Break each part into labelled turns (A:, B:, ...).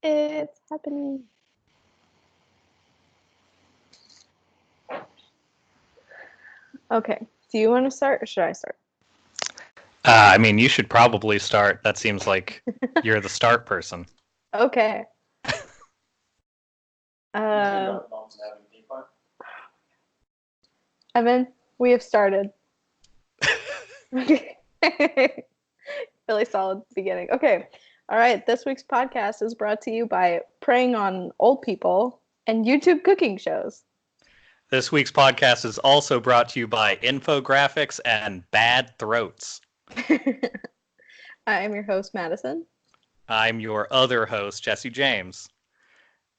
A: It's happening. Okay. Do you want to start or should I start?
B: I mean, you should probably start. That seems like you're the start person.
A: Okay. Evan, we have started. Really solid beginning. Okay. All right. This week's podcast is brought to you by preying on old people and YouTube cooking shows.
B: This week's podcast is also brought to you by infographics and bad throats.
A: I am your host, Madison.
B: I'm your other host, Jesse James.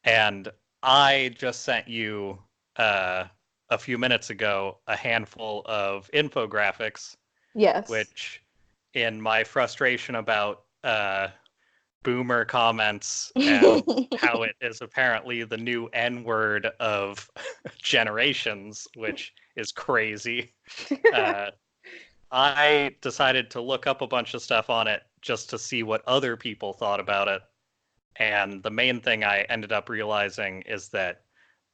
B: And I just sent you, a few minutes ago, a handful of infographics.
A: Yes.
B: Which, in my frustration about boomer comments and how it is apparently the new N-word of generations, which is crazy, I decided to look up a bunch of stuff on it just to see what other people thought about it. And the main thing I ended up realizing is that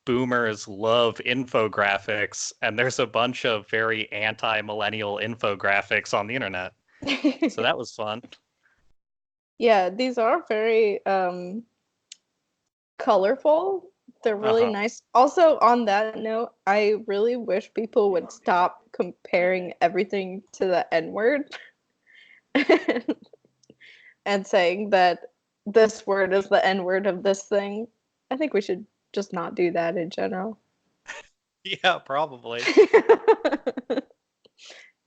B: boomers love infographics, and there's a bunch of very anti-millennial infographics on the internet. So that was fun.
A: Yeah, these are very colorful. They're really nice. Also, on that note, I really wish people would stop comparing everything to the N-word and saying that this word is the N-word of this thing. I think we should just not do that in general.
B: Yeah, probably.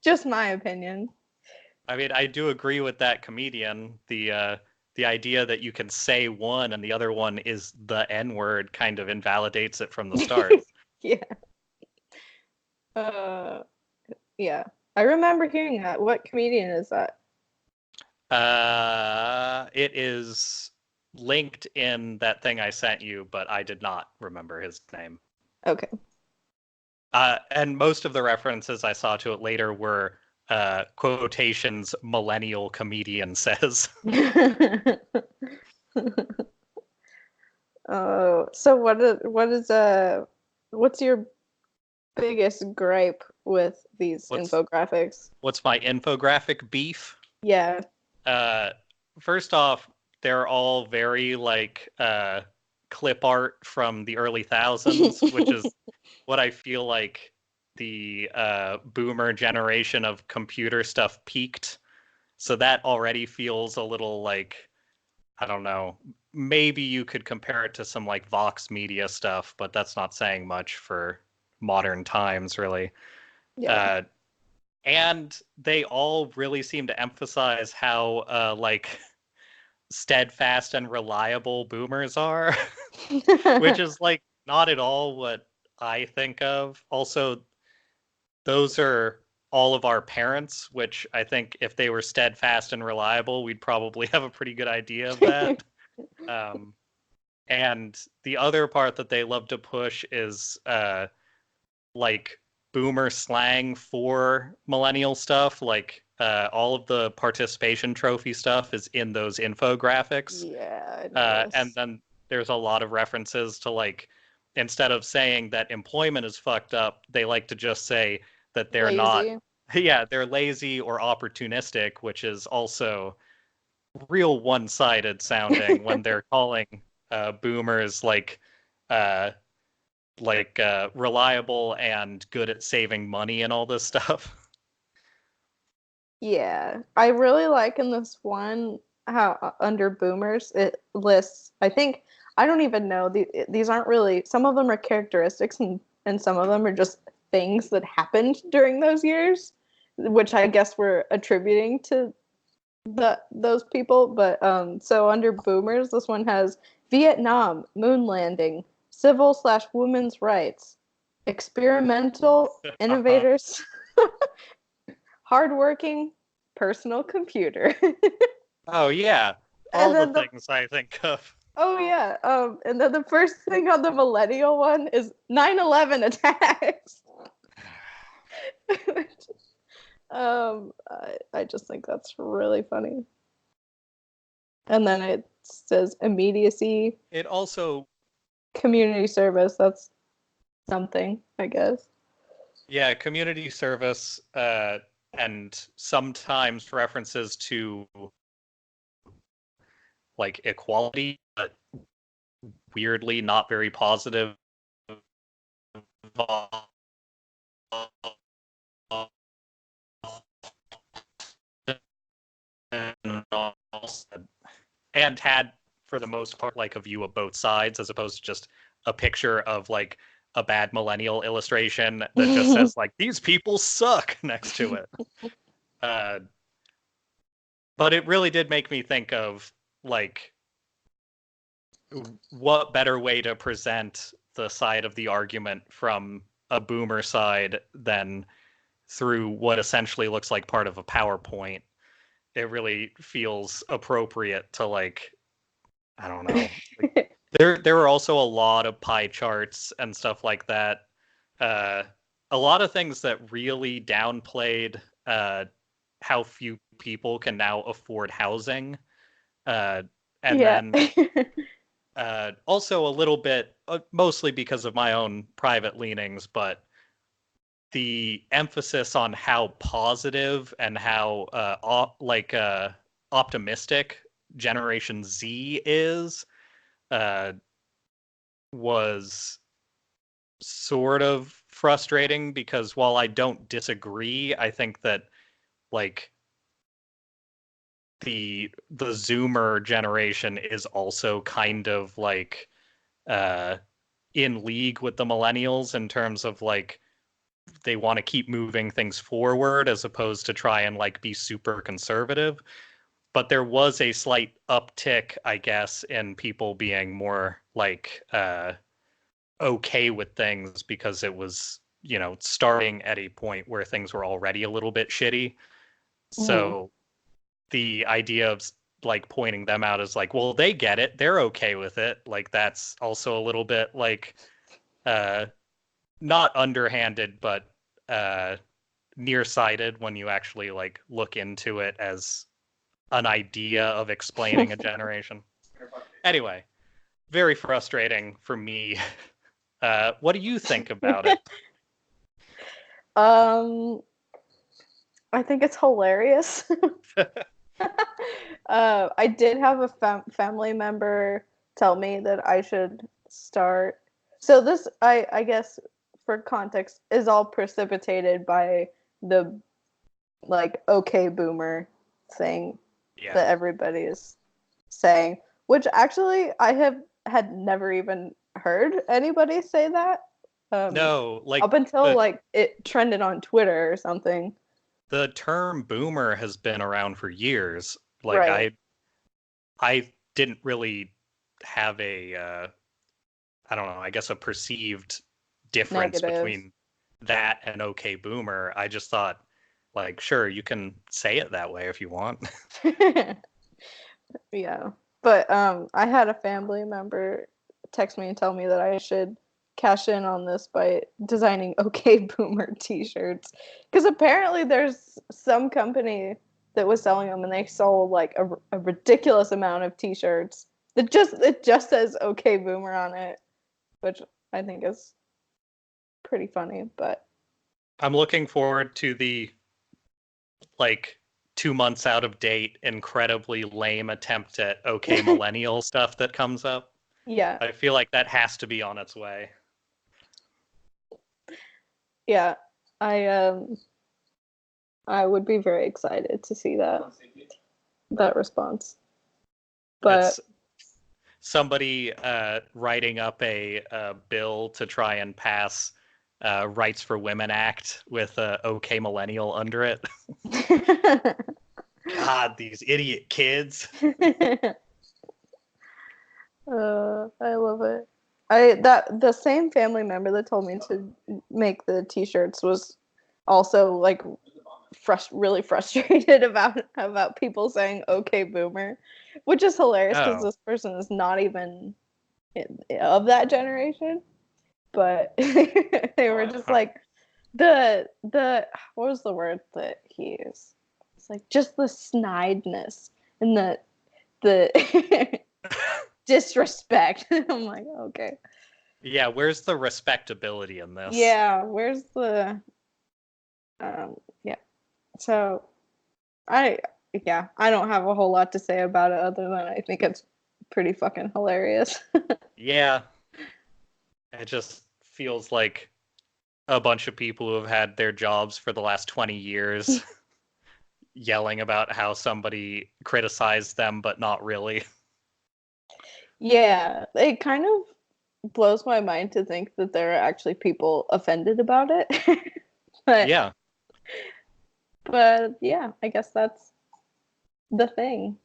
A: Just my opinion.
B: I mean, I do agree with that comedian. The idea that you can say one and the other one is the N-word kind of invalidates it from the start.
A: Yeah. Yeah. I remember hearing that. What comedian is that?
B: It is linked in that thing I sent you, but I did not remember his name.
A: Okay.
B: And most of the references I saw to it later were quotations millennial comedian says.
A: Oh, so what's your biggest gripe with these infographics?
B: What's my infographic beef?
A: Yeah.
B: First off, they're all very like clip art from the early thousands, which is what I feel like the boomer generation of computer stuff peaked. So that already feels a little like, I don't know, maybe you could compare it to some like Vox Media stuff, but that's not saying much for modern times, really.
A: Yeah.
B: And they all really seem to emphasize how like steadfast and reliable boomers are, which is like not at all what I think of. Also, those are all of our parents, which I think if they were steadfast and reliable, we'd probably have a pretty good idea of that. And the other part that they love to push is like boomer slang for millennial stuff. Like all of the participation trophy stuff is in those infographics.
A: Yeah.
B: And then there's a lot of references to like, instead of saying that employment is fucked up, they like to just say that they're
A: lazy.
B: not. Yeah, they're lazy or opportunistic, which is also real one-sided sounding when they're calling boomers reliable and good at saving money and all this stuff.
A: Yeah, I really like in this one how under boomers it lists. I think I don't even know these aren't really. Some of them are characteristics, and some of them are just things that happened during those years, which I guess we're attributing to those people. But so under boomers, this one has Vietnam, moon landing, civil/women's rights, experimental innovators. Hardworking personal computer.
B: Oh yeah, all the things I think of.
A: Oh yeah, and then the first thing on the millennial one is 9/11 attacks. I just think that's really funny. And then says immediacy,
B: It also,
A: community service. That's something, I guess.
B: yeah, community service, and sometimes references to like equality, but weirdly not very positive. And had, for the most part, like a view of both sides as opposed to just a picture of like a bad millennial illustration that just says like these people suck next to it. Uh, but it really did make me think of like what better way to present the side of the argument from a boomer side than through what essentially looks like part of a PowerPoint. It really feels appropriate to like, I don't know. Like, there were also a lot of pie charts and stuff like that. Uh, a lot of things that really downplayed how few people can now afford housing. And
A: Yeah.
B: then also a little bit, mostly because of my own private leanings, but the emphasis on how positive and how optimistic Generation Z is uh, was sort of frustrating because while I don't disagree, I think that like the Zoomer generation is also kind of like uh, in league with the millennials in terms of like they want to keep moving things forward as opposed to try and like be super conservative. But there was a slight uptick, I guess, in people being more like okay with things because it was, you know, starting at a point where things were already a little bit shitty.
A: Mhm.
B: So the idea of like pointing them out as like, well, they get it, they're okay with it. Like that's also a little bit like uh not underhanded, but uh nearsighted when you actually like look into it as an idea of explaining a generation. Anyway, very frustrating for me. What do you think about it?
A: um, I think it's hilarious. I did have a family member tell me that I should start. So this, I guess, for context, is all precipitated by the like okay boomer thing
B: Yeah.
A: that everybody is saying, which actually I have had never even heard anybody say that.
B: No, like
A: Up until like it trended on Twitter or something.
B: the term boomer has been around for years. Like
A: Right.
B: I didn't really have a I don't know, I guess a perceived difference
A: Negative.
B: between that and okay boomer. I just thought like sure, you can say it that way if you want.
A: Yeah. But I had a family member text me and tell me that I should cash in on this by designing okay boomer t-shirts, because apparently there's some company that was selling them and they sold like a ridiculous amount of t-shirts that just says okay boomer on it, which I think is pretty funny. But
B: I'm looking forward to the like 2 months out of date, incredibly lame attempt at okay millennial stuff that comes up.
A: yeah,
B: I feel like that has to be on its way.
A: yeah, I I would be very excited to see that response. But
B: It's somebody writing up a bill to try and pass Rights for Women Act with OK Millennial under it. God, these idiot kids.
A: I love it. I that the same family member that told me to make the t-shirts was also like really frustrated about people saying okay boomer, which is hilarious because
B: Oh,
A: this person is not even of that generation. But they were just
B: huh.
A: like the what was the word that he used? It's like just the snideness and the disrespect. I'm like, okay.
B: Yeah, where's the respectability in this?
A: Yeah, where's the yeah. So I I don't have a whole lot to say about it other than I think it's pretty fucking hilarious.
B: Yeah, it just feels like a bunch of people who have had their jobs for the last 20 years yelling about how somebody criticized them, but not really.
A: Yeah, it kind of blows my mind to think that there are actually people offended about it. but
B: Yeah.
A: but yeah, I guess that's the thing.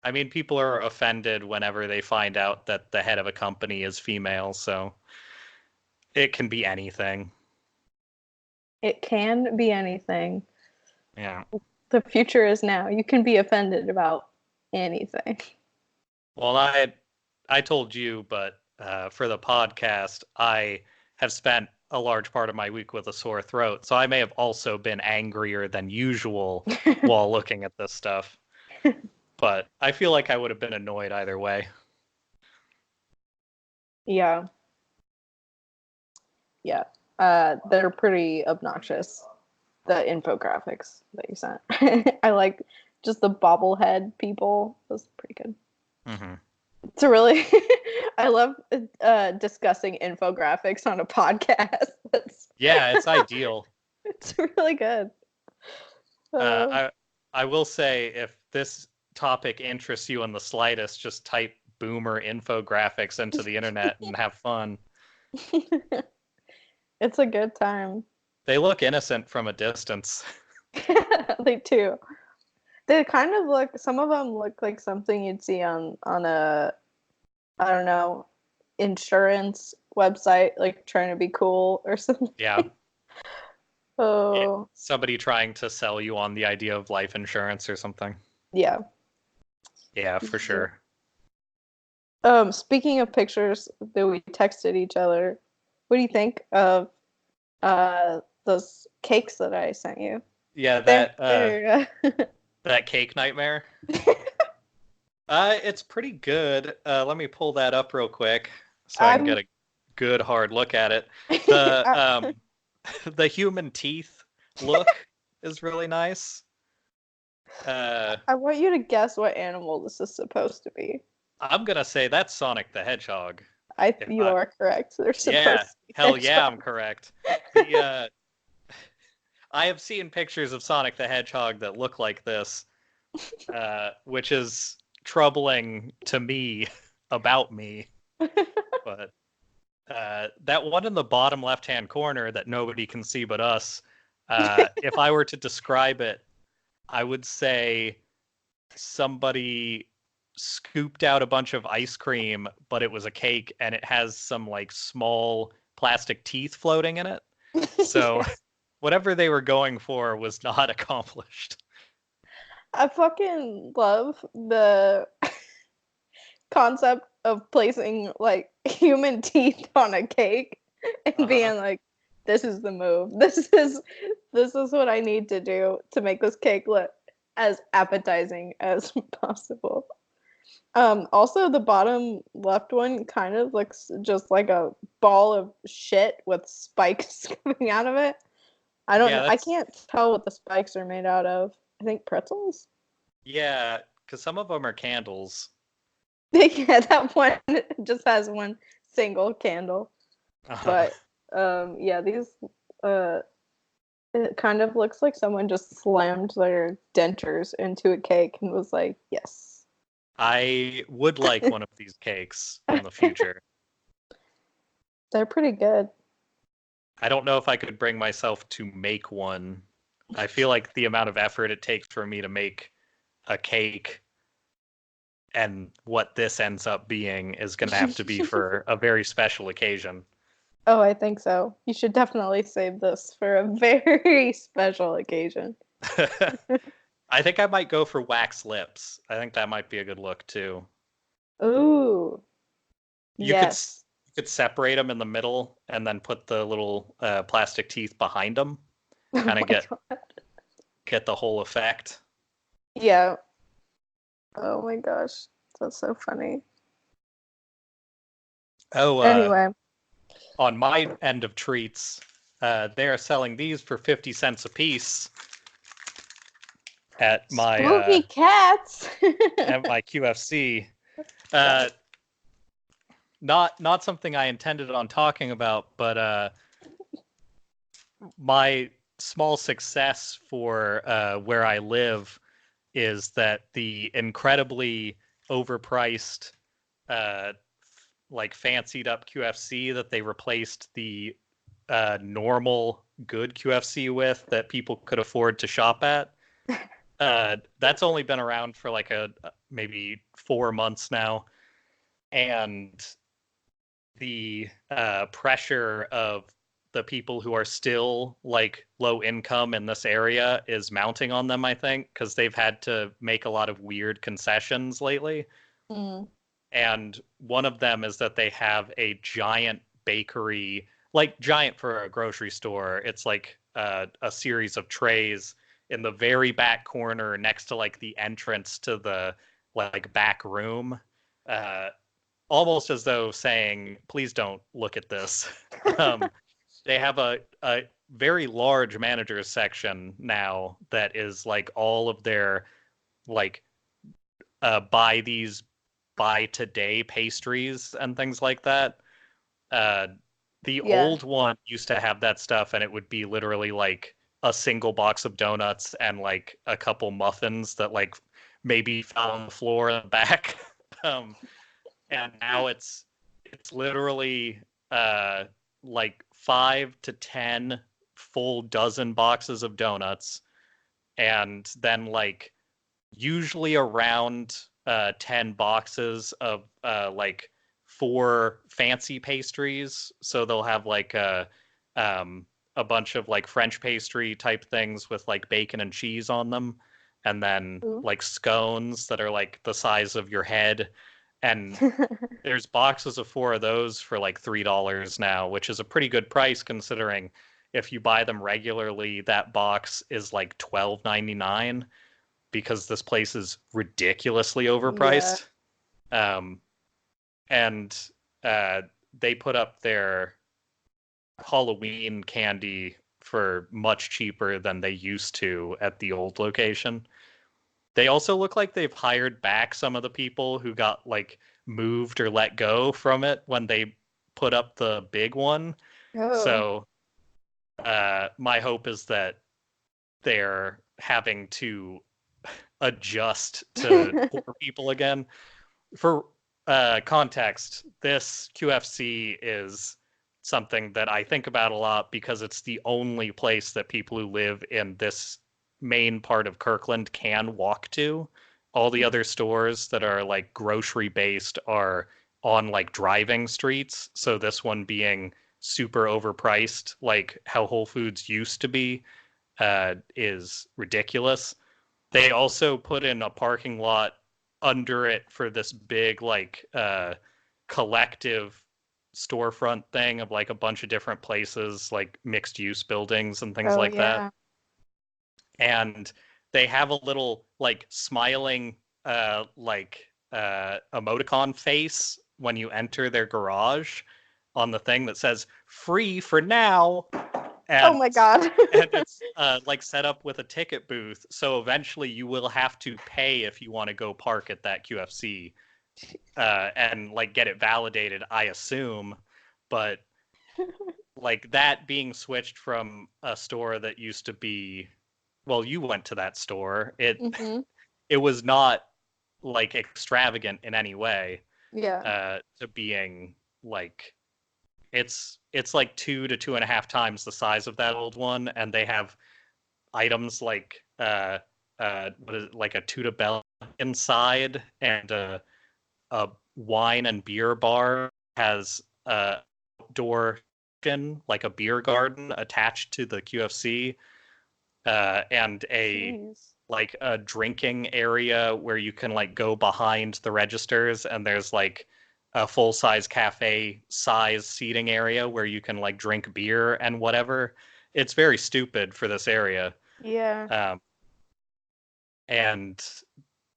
B: I mean, people are offended whenever they find out that the head of a company is female, so it can be anything.
A: It can be anything.
B: Yeah.
A: The future is now. You can be offended about anything.
B: Well, I told you, but for the podcast, I have spent a large part of my week with a sore throat, so I may have also been angrier than usual while looking at this stuff. But I feel like I would have been annoyed either way.
A: Yeah. Yeah. They're pretty obnoxious. The infographics that you sent. I like just the bobblehead people. That's pretty good.
B: Hmm.
A: It's a really I love discussing infographics on a podcast.
B: Yeah, it's ideal.
A: It's really good.
B: Uh,
A: Uh,
B: I I will say if this topic interests you in the slightest, just type boomer infographics into the internet and have fun.
A: it's a good time.
B: They look innocent from a distance.
A: They do. They kind of look. Some of them look like something you'd see on a I don't know insurance website, like trying to be cool or something.
B: Yeah.
A: Oh
B: Somebody trying to sell you on the idea of life insurance or something.
A: yeah.
B: Yeah, for sure.
A: Speaking of pictures that we texted each other, what do you think of those cakes that I sent you?
B: Yeah,
A: There you go.
B: that cake nightmare. It's pretty good. Let me pull that up real quick so I can
A: I'm
B: get a good hard look at it. The
A: I,
B: the human teeth look is really nice. Uh,
A: I want you to guess what animal this is supposed to be.
B: I'm gonna say that's Sonic the Hedgehog. If
A: You
B: I,
A: are correct. They're
B: yeah,
A: supposed to be
B: hell yeah, I'm
A: hedgehogs.
B: correct. The I have seen pictures of Sonic the Hedgehog that look like this, which is troubling to me about me. But that one in the bottom left-hand corner that nobody can see but us, if I were to describe it, I would say somebody scooped out a bunch of ice cream, but it was a cake and it has some like small plastic teeth floating in it. So
A: Yeah.
B: whatever they were going for was not accomplished.
A: I fucking love the concept of placing like human teeth on a cake and
B: Uh-huh.
A: being like, this is the move. This is what I need to do to make this cake look as appetizing as possible. Also the bottom left one kind of looks just like a ball of shit with spikes coming out of it. I don't
B: Yeah,
A: know. I
B: that's
A: can't tell what the spikes are made out of. I think pretzels.
B: yeah, because some of them are candles.
A: Yeah, that one just has one single candle.
B: Uh-huh.
A: But yeah, these uh it kind of looks like someone just slammed their dentures into a cake and was like, "Yes."
B: I would like one of these cakes in the future.
A: They're pretty good.
B: I don't know if I could bring myself to make one. I feel like the amount of effort it takes for me to make a cake and what this ends up being is going to have to be for a very special occasion.
A: Oh, I think so. You should definitely save this for a very special occasion.
B: I think I might go for wax lips. I think that might be a good look too.
A: Ooh,
B: You could
A: yes.
B: you could separate them in the middle and then put the little plastic teeth behind them.
A: Oh
B: Kind of
A: my god.
B: get the whole effect.
A: Yeah. Oh my gosh. That's so funny.
B: Oh,
A: Anyway,
B: on my end of treats, they're selling these for 50 cents a piece at my
A: spooky cats.
B: QFC.
A: Got
B: Uh,
A: it.
B: not something I intended on talking about, but my small success for where I live is that the incredibly overpriced, uh, like fancied up QFC that they replaced the normal good QFC with that people could afford to shop at. That's only been around for like a maybe 4 months now, and the pressure of the people who are still like low income in this area is mounting on them, I think, because they've had to make a lot of weird concessions lately.
A: Mm.
B: And one of them is that they have a giant bakery, like giant for a grocery store. It's like a series of trays in the very back corner next to like the entrance to the like back room. Uh, Almost as though saying, please don't look at this. um, they have a very large managers section now that is like all of their like buy these buy today pastries and things like that. Uh, the
A: Yeah.
B: old one used to have that stuff, and it would be literally like a single box of donuts and like a couple muffins that like maybe fell on the floor in the back. um, and now it's literally uh like 5 to 10 full dozen boxes of donuts, and then like usually around 10 boxes of like four fancy pastries. So they'll have like um a bunch of like French pastry type things with like bacon and cheese on them, and then
A: Ooh.
B: like scones that are like the size of your head. And there's boxes of four of those for like $3 now, which is a pretty good price considering if you buy them regularly, that box is like $12.99 because this place is ridiculously
A: Yeah.
B: overpriced. Um, and uh, they put up their Halloween candy for much cheaper than they used to at the old location. They also look like they've hired back some of the people who got like moved or let go from it when they put up the big one.
A: Oh.
B: So my hope is that they're having to adjust to poor people again. For context, this QFC is something that I think about a lot because it's the only place that people who live in this main part of Kirkland can walk to. All the other stores that are like grocery based are on like driving streets. So this one being super overpriced, like how Whole Foods used to be, is ridiculous. They also put in a parking lot under it for this big like collective storefront thing of like a bunch of different places, like mixed use buildings and things
A: Oh
B: like that.
A: yeah.
B: And they have a little like smiling emoticon face when you enter their garage on the thing that says free for now.
A: Oh
B: and
A: my god.
B: and it's like set up with a ticket booth, so eventually you will have to pay if you want to go park at that QFC and like get it validated, I assume. But like that being switched from a store that used to be, well, you went to that store. It
A: Mhm.
B: it was not like extravagant in any way
A: Yeah.
B: to being like it's like 2 to 2.5 times the size of that old one, and they have items like what is it, like a Tuda Bell inside, and a wine and beer bar has a outdoor like a beer garden attached to the QFC, and a
A: Jeez.
B: like a drinking area where you can like go behind the registers, and there's like a full size cafe size seating area where you can like drink beer and whatever. It's very stupid for this area.
A: Yeah.
B: Um, and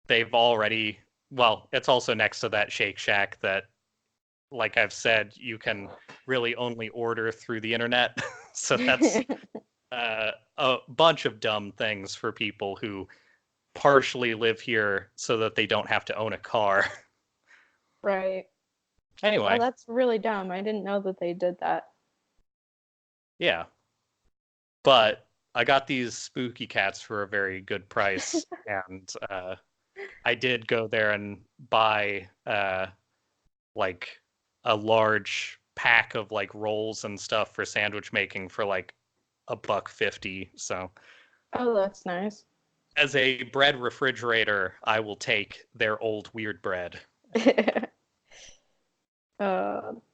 B: they've already, well, it's also next to that Shake Shack that like I've said, you can really only order through the internet. So that's a bunch of dumb things for people who partially live here so that they don't have to own a car.
A: Right. Oh,
B: Anyway,
A: that's really dumb. I didn't know that they did that.
B: yeah. But I got these spooky cats for a very good price, and I did go there and buy like a large pack of like rolls and stuff for sandwich making for like $1.50. So
A: Oh, that's nice.
B: as a bread refrigerator, I will take their old weird bread.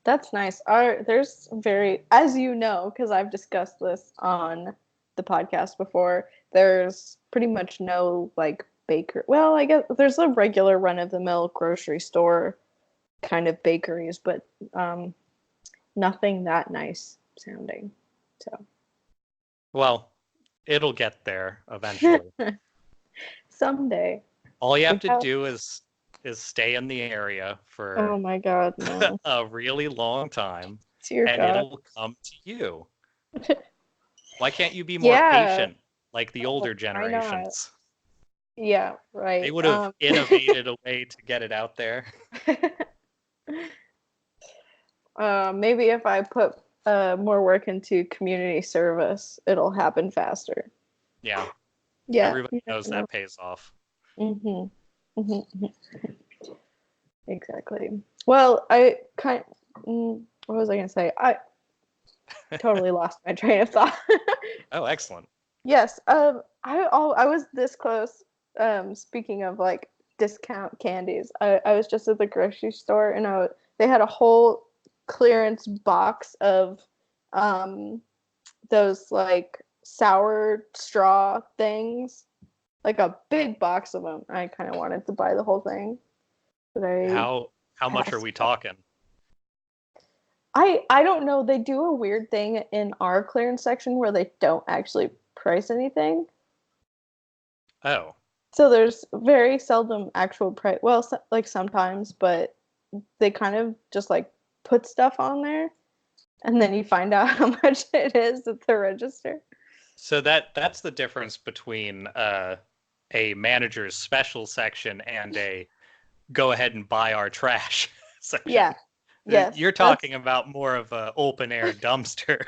A: That's nice. There's very, as you know, because I've discussed this on the podcast before, there's pretty much no like baker. Well, I guess there's a regular run-of-the-mill grocery store kind of bakeries, but nothing that nice sounding. So
B: Well, it'll get there eventually.
A: someday.
B: All you have
A: We
B: to
A: have,
B: do is stay in the area
A: oh
B: for
A: my God, no.
B: a really long time,
A: Dear
B: and
A: God.
B: it'll come to you. Why can't you be more
A: Yeah.
B: patient like the
A: Oh,
B: older
A: why not?
B: generations?
A: Yeah,
B: They
A: right.
B: would have innovated a way to get it out there.
A: Maybe if I put more work into community service, it'll happen faster.
B: Yeah,
A: Yeah,
B: everybody
A: you
B: knows
A: never know.
B: that pays off.
A: Mhm. Mhm. Exactly. Well, I kind. What was I gonna say? I totally lost my train of thought.
B: Oh, excellent.
A: Yes. I was this close. Speaking of like discount candies, I was just at the grocery store and they had a whole clearance box of um those like sour straw things, like a big box of them. I kind of wanted to buy the whole thing, but I
B: How much are
A: passed
B: we
A: up.
B: talking?
A: I don't know. They do a weird thing in our clearance section where they don't actually price anything.
B: Oh,
A: So there's very seldom actual price. Well, like sometimes, but they kind of just like put stuff on there, and then you find out how much it is at the register.
B: so that's the difference between a manager's special section and a go ahead and buy our trash
A: Yeah.
B: section.
A: Yes.
B: You're talking about more of a open air dumpster,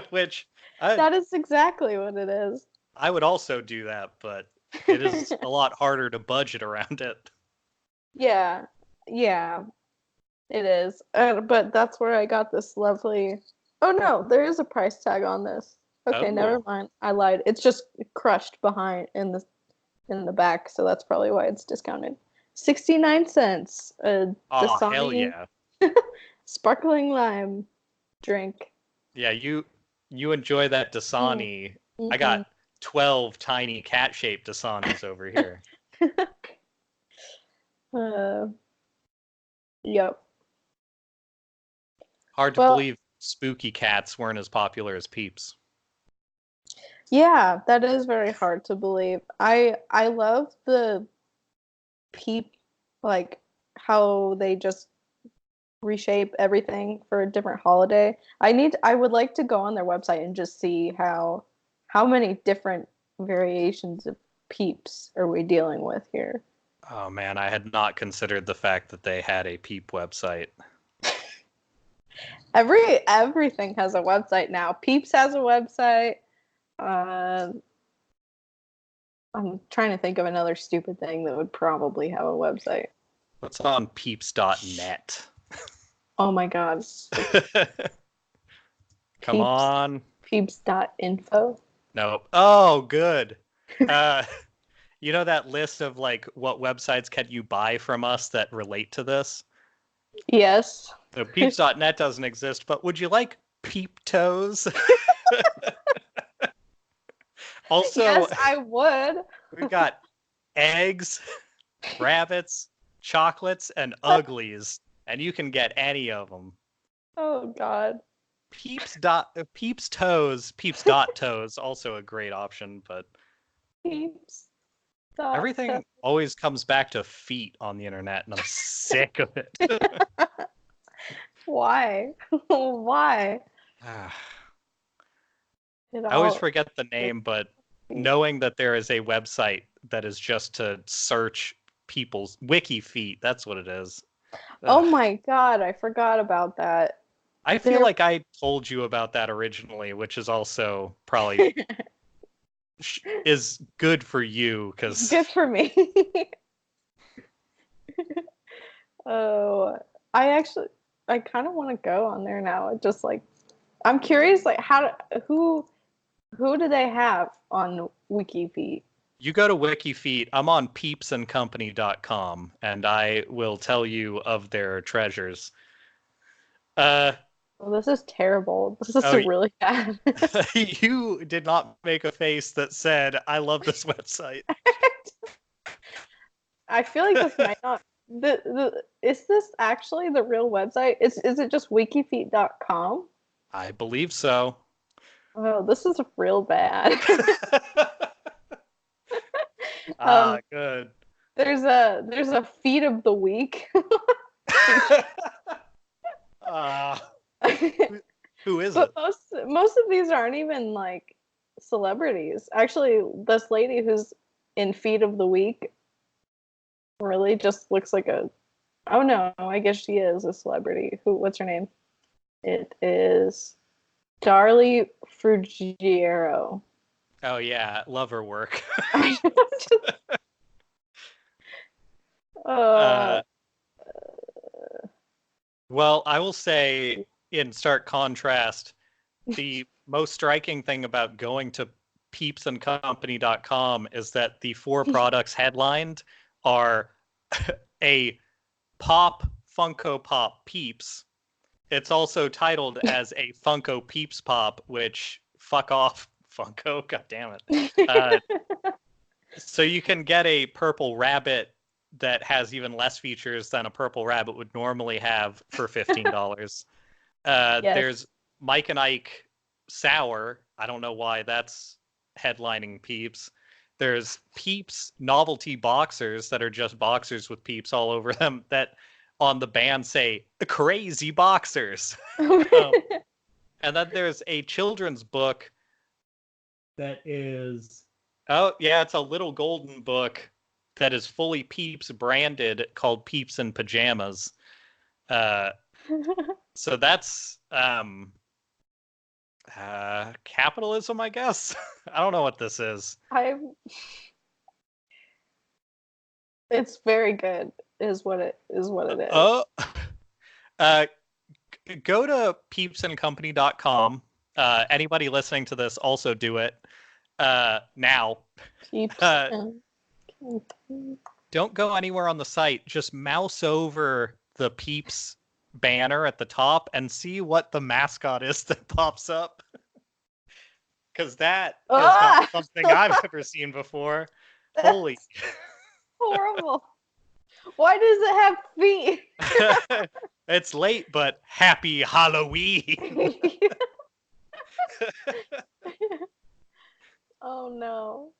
B: which I
A: That is exactly what it is.
B: I would also do that, but it is a lot harder to budget around it.
A: Yeah. Yeah, it is. But that's where I got this lovely. Oh no, there is a price tag on this. Okay, never
B: Oh,
A: mind. I lied. It's just crushed behind in the back, so that's probably why it's discounted. 69 cents. A
B: oh, hell
A: Dasani
B: yeah.
A: sparkling lime drink.
B: Yeah, you enjoy that
A: Mm.
B: Dasani. I
A: Mm-hmm.
B: got 12 tiny cat-shaped Dasanis over here.
A: uh, yep.
B: Hard to
A: Well,
B: believe spooky cats weren't as popular as Peeps.
A: yeah, that is very hard to believe. I love the peep, like how they just reshape everything for a different holiday. I would like to go on their website and just see how many different variations of peeps are we dealing with here.
B: Oh man, I had not considered the fact that they had a Peep website.
A: Everything has a website now. Peeps has a website. Uh, I'm trying to think of another stupid thing that would probably have a website.
B: What's on peeps.net?
A: Oh my god.
B: Come
A: Peeps
B: on.
A: peeps.info.
B: No. Oh, good. Uh, you know that list of like what websites can you buy from us that relate to this?
A: Yes.
B: So peeps.net doesn't exist, but would you like peep toes? Also,
A: Yes, I would.
B: we've got eggs, rabbits, chocolates, and uglies, and you can get any of them.
A: Oh god.
B: Peeps toes, peeps dot toes, also a great option, but
A: Peeps. Dot.
B: everything always comes back to feet on the internet, and I'm sick of it.
A: Why? Why?
B: I
A: It
B: always
A: all.
B: forget the name, but knowing that there is a website that is just to search people's wiki feet, that's what it is.
A: Oh
B: Ugh.
A: my God, I forgot about that.
B: I feel
A: There.
B: like I told you about that originally, which is also probably is good for you because
A: Good for me. Oh, I kind of want to go on there now. It just like, I'm curious, like, who do they have on WikiFeet?
B: you go to WikiFeet. I'm on peepsandcompany.com, and I will tell you of their treasures. Uh,
A: Oh, this is terrible. This is
B: oh,
A: really bad.
B: you did not make a face that said, "I love this website."
A: I feel like this might not. Is this actually the real website? Is it just wikifeet.com?
B: I believe so.
A: Oh, this is real bad.
B: Ah, good.
A: There's a feat of the week.
B: uh,
A: But
B: who is it?
A: most of these aren't even like celebrities. Actually, this lady who's in feat of the week really just looks like a. Oh no, I guess she is a celebrity. What's her name? It is Darlie Frugiero.
B: Oh yeah, love her work.
A: uh,
B: uh, well, I will say, in stark contrast, the most striking thing about going to peepsandcompany.com is that the four products headlined are a Pop Funko Pop Peeps. It's also titled as a Funko Peeps Pop, which fuck off, Funko. God damn it. So you can get a purple rabbit that has even less features than a purple rabbit would normally have for $15.
A: yes.
B: There's Mike and Ike Sour. I don't know why that's headlining Peeps. There's Peeps novelty boxers that are just boxers with Peeps all over them that on the band say crazy boxers. um, and then there's a children's book that is, oh yeah, it's a little golden book that is fully Peeps branded called Peeps in Pajamas. Uh, so that's capitalism, I guess. I don't know what this is.
A: I. It's very good. Is what it is. What it is.
B: Oh, uh, go to peepsandcompany.com. Anybody listening to this, also do it now.
A: Peeps.
B: Uh, don't go anywhere on the site. Just mouse over the Peeps banner at the top and see what the mascot is that pops up. Because that is not something I've ever seen before. Holy.
A: Horrible. Why does it have feet?
B: It's late, but happy Halloween.
A: Oh no.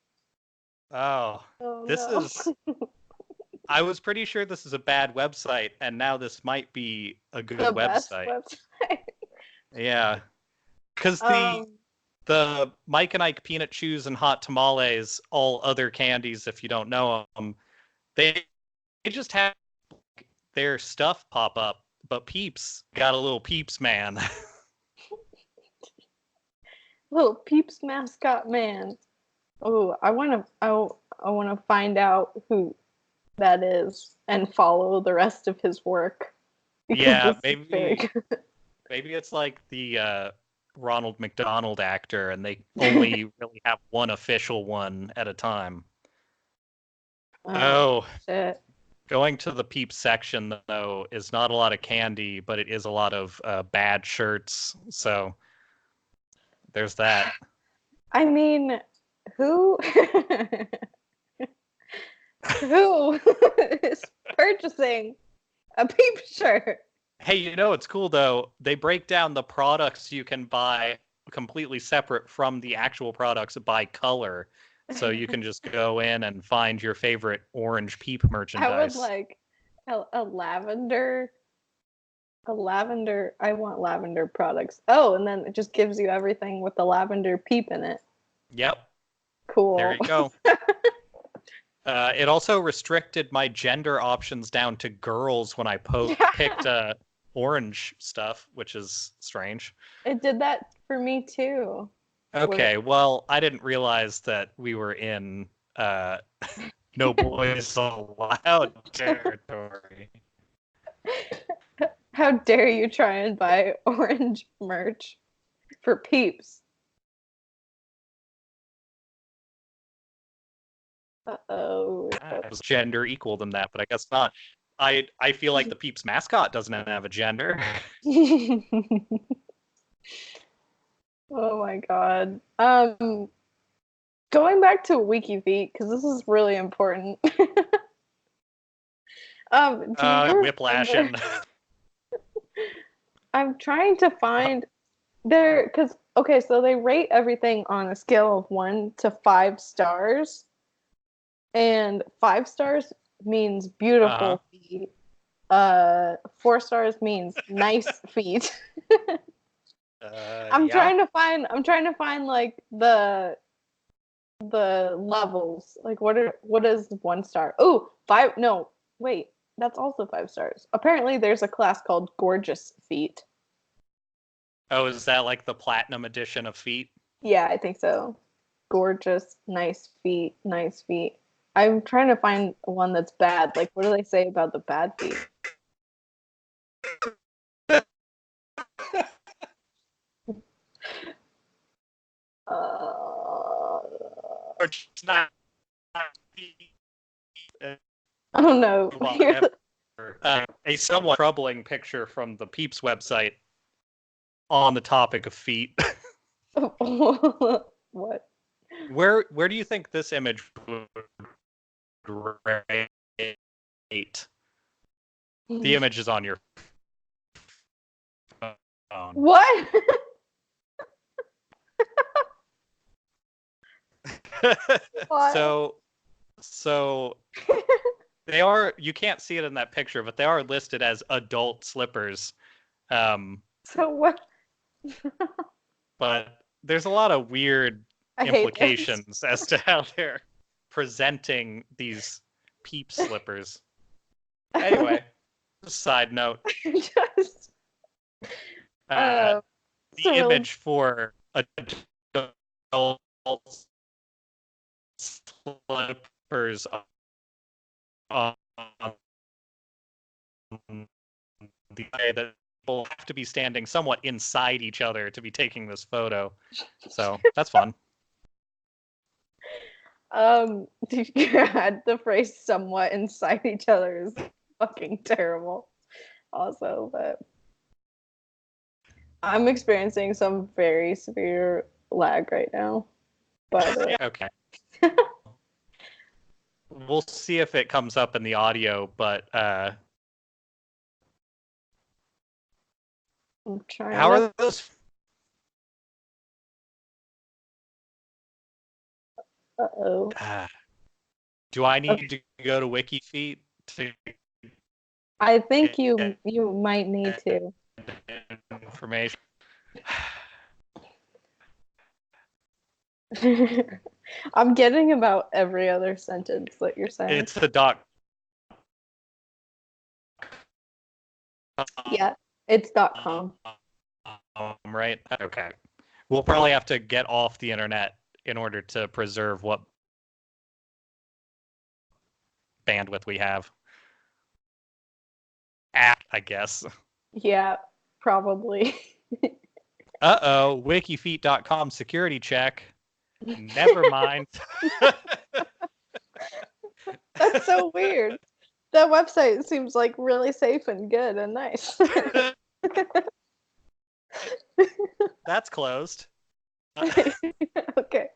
B: Oh,
A: Oh
B: this
A: no.
B: is. I was pretty sure this is a bad website, and now this might be a good
A: The best
B: website.
A: website.
B: Yeah, because
A: Um,
B: the Mike and Ike peanut chews and hot tamales, all other candies, if you don't know them, they just have their stuff pop up. But Peeps got a little Peeps man.
A: little Peeps mascot man. Oh, I want to find out who that is and follow the rest of his work because
B: Yeah,
A: this is very good.
B: maybe it's like the Ronald McDonald actor, and they only really have one official one at a time.
A: Oh
B: Oh,
A: shit.
B: going to the Peeps section though is not a lot of candy, but it is a lot of bad shirts. So there's that.
A: I mean, who who is purchasing a peep shirt?
B: Hey, you know it's cool though. They break down the products you can buy completely separate from the actual products by color. So you can just go in and find your favorite orange Peep
A: I would
B: merchandise.
A: like a lavender A lavender. I want lavender products. Oh, and then it just gives you everything with the lavender peep in it.
B: Yep.
A: Cool.
B: There you go. It also restricted my gender options down to girls when I picked orange stuff, which is strange.
A: It did that for me too.
B: Okay, well, I didn't realize that we were in no boys allowed territory.
A: How dare you try and buy orange merch for peeps? Uh-oh.
B: It was gender equal than that, but I guess not. I feel like the Peeps mascot doesn't have a gender.
A: Oh my god. Going back to WikiFeet, because this is really important.
B: Whiplashing.
A: I'm trying to find because okay, so they rate everything on a scale of 1 to 5 stars, and 5 stars means beautiful feet. 4 stars means nice feet. I'm trying to find like the levels. Like what is 1 star? Oh, 5. No, wait, that's also 5 stars. Apparently there's a class called gorgeous feet.
B: Oh, is that like the platinum edition of feet?
A: Yeah, I think so. Gorgeous, nice feet, nice feet. I'm trying to find one that's bad. Like, what do they say about the bad feet? I don't know.
B: A somewhat troubling picture from the Peeps website on the topic of feet.
A: What?
B: Where do you think this image would rate? The image is on your phone.
A: What?
B: So they are, you can't see it in that picture, but they are listed as adult slippers.
A: So what?
B: But there's a lot of weird implications as to how they're presenting these Peep slippers. Anyway, side note. The image for adult slippers on the way that people have to be standing somewhat inside each other to be taking this photo. So that's fun.
A: God, the phrase somewhat inside each other is fucking terrible. Also, but I'm experiencing some very severe lag right now. But
B: okay. We'll see if it comes up in the audio, but
A: I'm trying.
B: How are those?
A: Uh-oh.
B: Do I need to go to WikiFeet to?
A: I think you might need to.
B: Information.
A: I'm getting about every other sentence that you're saying.
B: It's the doc.
A: Yeah, it's .com.
B: Right? Okay. We'll probably have to get off the internet in order to preserve what bandwidth we have. I guess.
A: Yeah, probably.
B: Uh-oh, wikifeet.com security check. Never mind.
A: That's so weird. That website seems like really safe and good and nice.
B: That's closed.
A: Okay.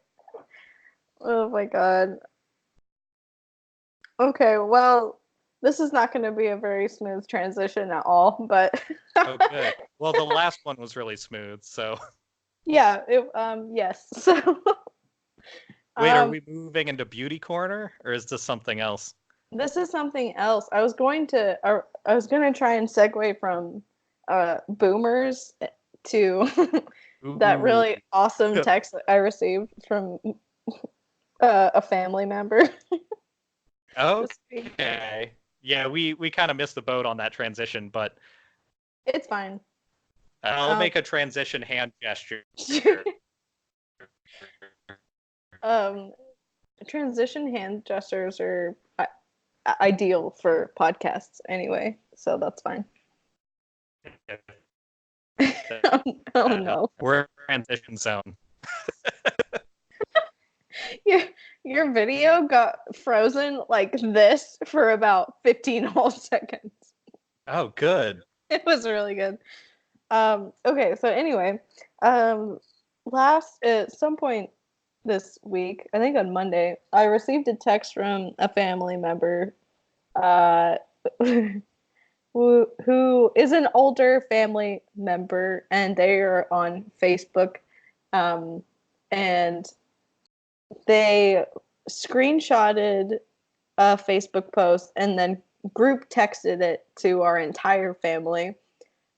A: Oh my god. Okay, well, this is not going to be a very smooth transition at all, but
B: oh, good. Well, the last one was really smooth, so
A: yeah. Yes. So.
B: Wait, are we moving into Beauty Corner, or is this something else?
A: This is something else. I was going to try and segue from boomers to that
B: Ooh.
A: really awesome text that I received from a family member this week.
B: Okay. Yeah, we kind of missed the boat on that transition, but
A: It's fine.
B: I'll
A: Um,
B: make a transition hand gesture.
A: um, transition hand gestures are ideal for podcasts anyway, so that's fine. Oh no.
B: We're in transition zone.
A: your your video got frozen like this for about 15 whole seconds.
B: Oh, good.
A: It was really good. Okay, so anyway, last at some point this week, I think on Monday, I received a text from a family member uh who is an older family member, and they are on Facebook, um and they screenshotted a Facebook post and then group texted it to our entire family.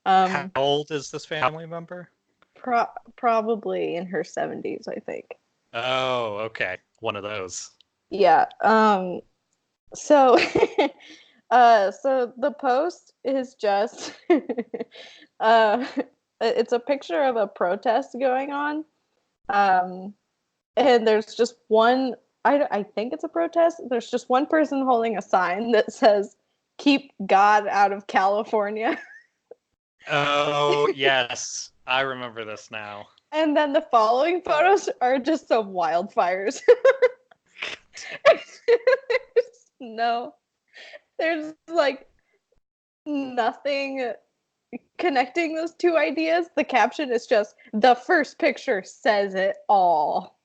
B: How
A: Um,
B: old is this family member?
A: Probably in her 70s, I think.
B: Oh, okay. One of those.
A: Yeah. So, so the post is just, uh, it's a picture of a protest going on. Um, and there's just one. I think it's a protest. There's just one person holding a sign that says "Keep God out of California."
B: Oh, yes. I remember this now.
A: And then the following photos are just of wildfires. No, there's like nothing connecting those two ideas. The caption is just the first picture says it all.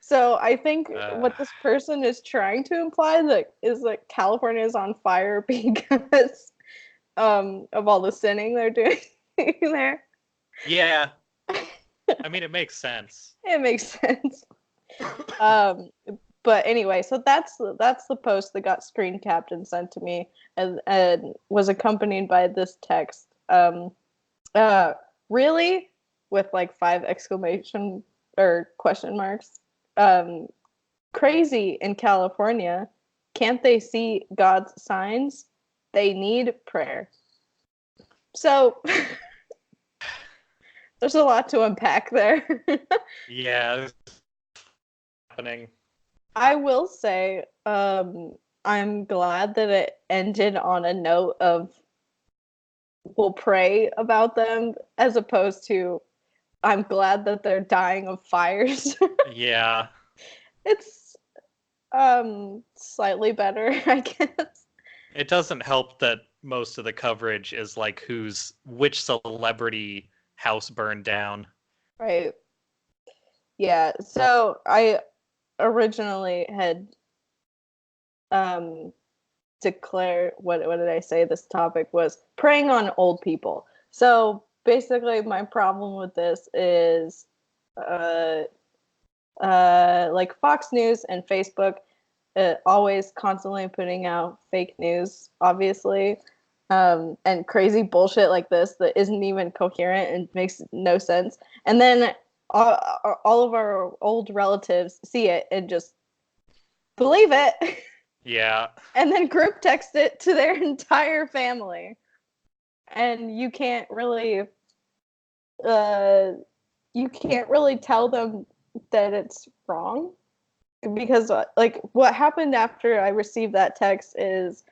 A: So I think
B: Uh,
A: what this person is trying to imply that is that California is on fire because of all the sinning they're doing there.
B: yeah. I mean, it makes sense.
A: It makes sense. Um, but anyway, so that's the post that got screen capped and sent to me, and was accompanied by this text. Uh, really, with like 5 exclamation or question marks. Um, Crazy in California. Can't they see God's signs? They need prayer. So there's a lot to unpack there.
B: Yeah, this is happening.
A: I will say, I'm glad that it ended on a note of we'll pray about them as opposed to I'm glad that they're dying of fires.
B: Yeah.
A: It's slightly better, I guess.
B: It doesn't help that most of the coverage is like which celebrity house burned down.
A: Right. Yeah. So I originally had um declare what did I say this topic was preying on old people. So basically my problem with this is uh like Fox News and Facebook always constantly putting out fake news, obviously, and crazy bullshit like this that isn't even coherent and makes no sense. And then all of our old relatives see it and just believe it.
B: Yeah.
A: And then group text it to their entire family, and uh you can't really tell them that it's wrong, because like what happened after I received that text is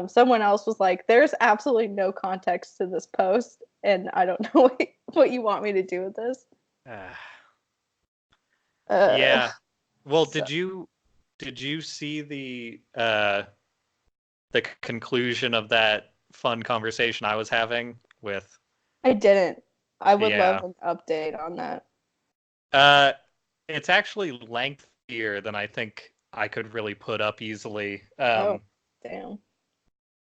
A: someone else was like, there's absolutely no context to this post and I don't know what you want me to do with this.
B: Uh,
A: uh
B: yeah. Well,
A: so
B: did you see the conclusion of that fun conversation I was having with
A: I didn't. I would love
B: yeah.
A: an update on that.
B: Uh it's actually lengthier than I think I could really put up easily.
A: Oh, damn.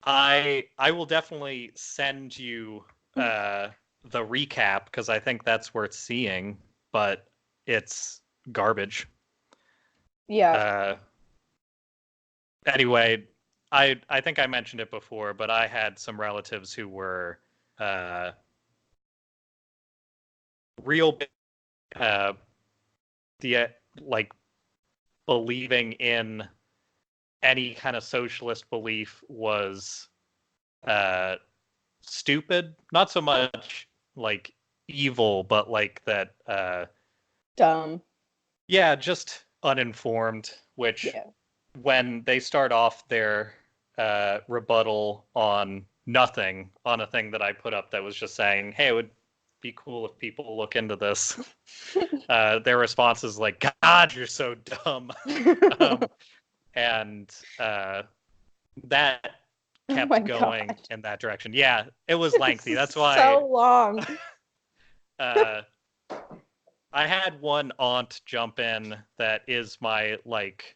B: I will definitely send you the recap because I think that's worth seeing, but it's garbage.
A: Yeah.
B: Uh, anyway, I think I mentioned it before, but I had some relatives who were uh, real uh, the like believing in any kind of socialist belief was stupid. Not so much like evil, but like that.
A: Dumb.
B: Yeah, just uninformed. Which
A: Yeah.
B: when they start off their rebuttal on nothing, on a thing that I put up that was just saying, "Hey, it would be cool if people look into this." Their response is like, "God, you're so dumb," um, and that
A: Oh my
B: kept going
A: god.
B: in that direction. Yeah, it was
A: This
B: lengthy.
A: is
B: That's why
A: so long.
B: uh, I had one aunt jump in that is my like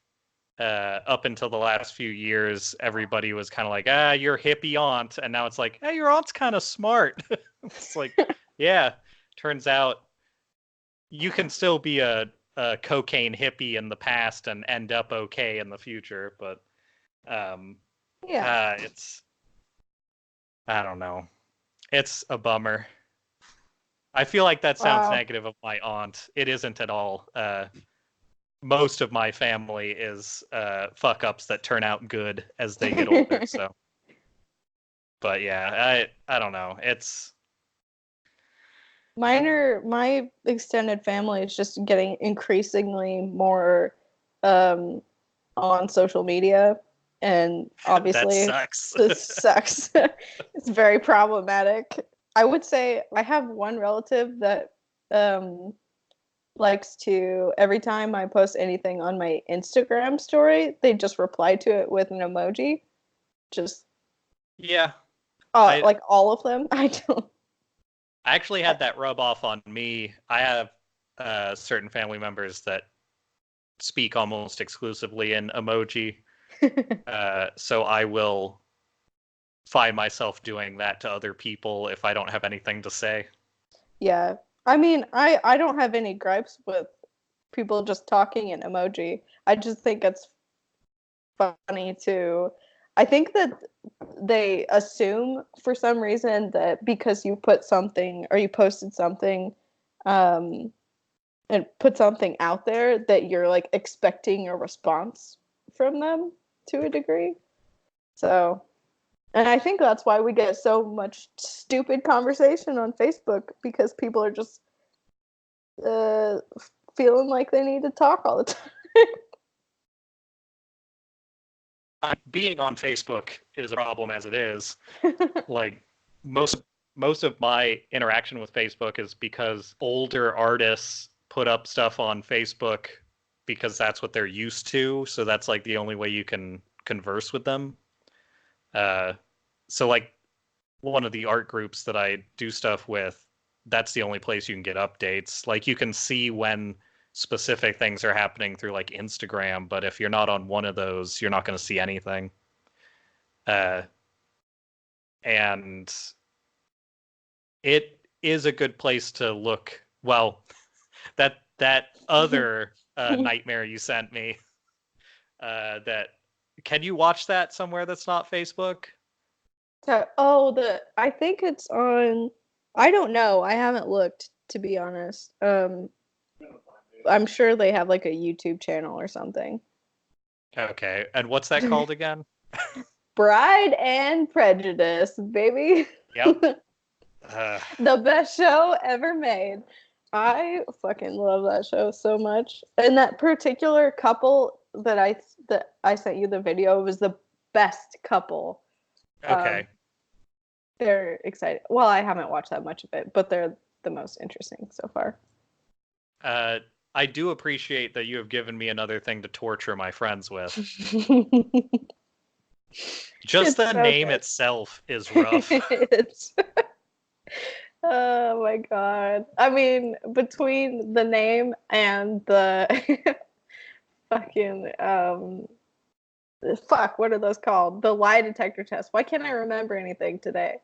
B: up until the last few years, everybody was kind of like, you're hippie aunt. And now it's like, hey, your aunt's kind of smart. It's like, yeah, turns out you can still be a cocaine hippie in the past and end up okay in the future. But
A: Yeah.
B: it's, I don't know. It's a bummer. I feel like that sounds
A: Wow.
B: negative of my aunt. It isn't at all. Most of my family is fuck ups that turn out good as they get older. So, but yeah, I don't know. It's
A: My extended family is just getting increasingly more um, on social media, and
B: that
A: obviously
B: sucks.
A: this sucks. It's very problematic. I would say I have one relative that um, likes to, every time I post anything on my Instagram story, they just reply to it with an emoji. Just
B: Yeah, I
A: like all of them. I don't.
B: I actually had that rub off on me. I have certain family members that speak almost exclusively in emoji. So I will find myself doing that to other people if I don't have anything to say.
A: Yeah. I mean, I don't have any gripes with people just talking in emoji. I just think it's funny to, I think that they assume for some reason that because you put something or you posted something um and put something out there that you're like expecting a response from them to a degree. So, and I think that's why we get so much stupid conversation on Facebook, because people are just uh, feeling like they need to talk all the time.
B: Being on Facebook is a problem as it is. Like most of my interaction with Facebook is because older artists put up stuff on Facebook because that's what they're used to. So that's like the only way you can converse with them. Uh, so like one of the art groups that I do stuff with, that's the only place you can get updates. Like you can see when specific things are happening through like Instagram, but if you're not on one of those, you're not going to see anything. Uh, and it is a good place to look. Well, that other nightmare you sent me. That can you watch that somewhere that's not Facebook?
A: So, oh, the I think it's on. I don't know. I haven't looked, to be honest. I'm sure they have like a YouTube channel or something.
B: Okay, and what's that called again?
A: Bride and Prejudice, baby.
B: Yep. Uh,
A: The best show ever made. I fucking love that show so much. And that particular couple that I sent you the video was the best couple. Um,
B: okay.
A: they're excited. Well, I haven't watched that much of it, but they're the most interesting so far.
B: Uh, I do appreciate that you have given me another thing to torture my friends with. Just
A: It's
B: the
A: so
B: name
A: good.
B: itself is rough.
A: It's oh my god. I mean, between the name and the fucking fuck, what are those called? The lie detector test. Why can't I remember anything today?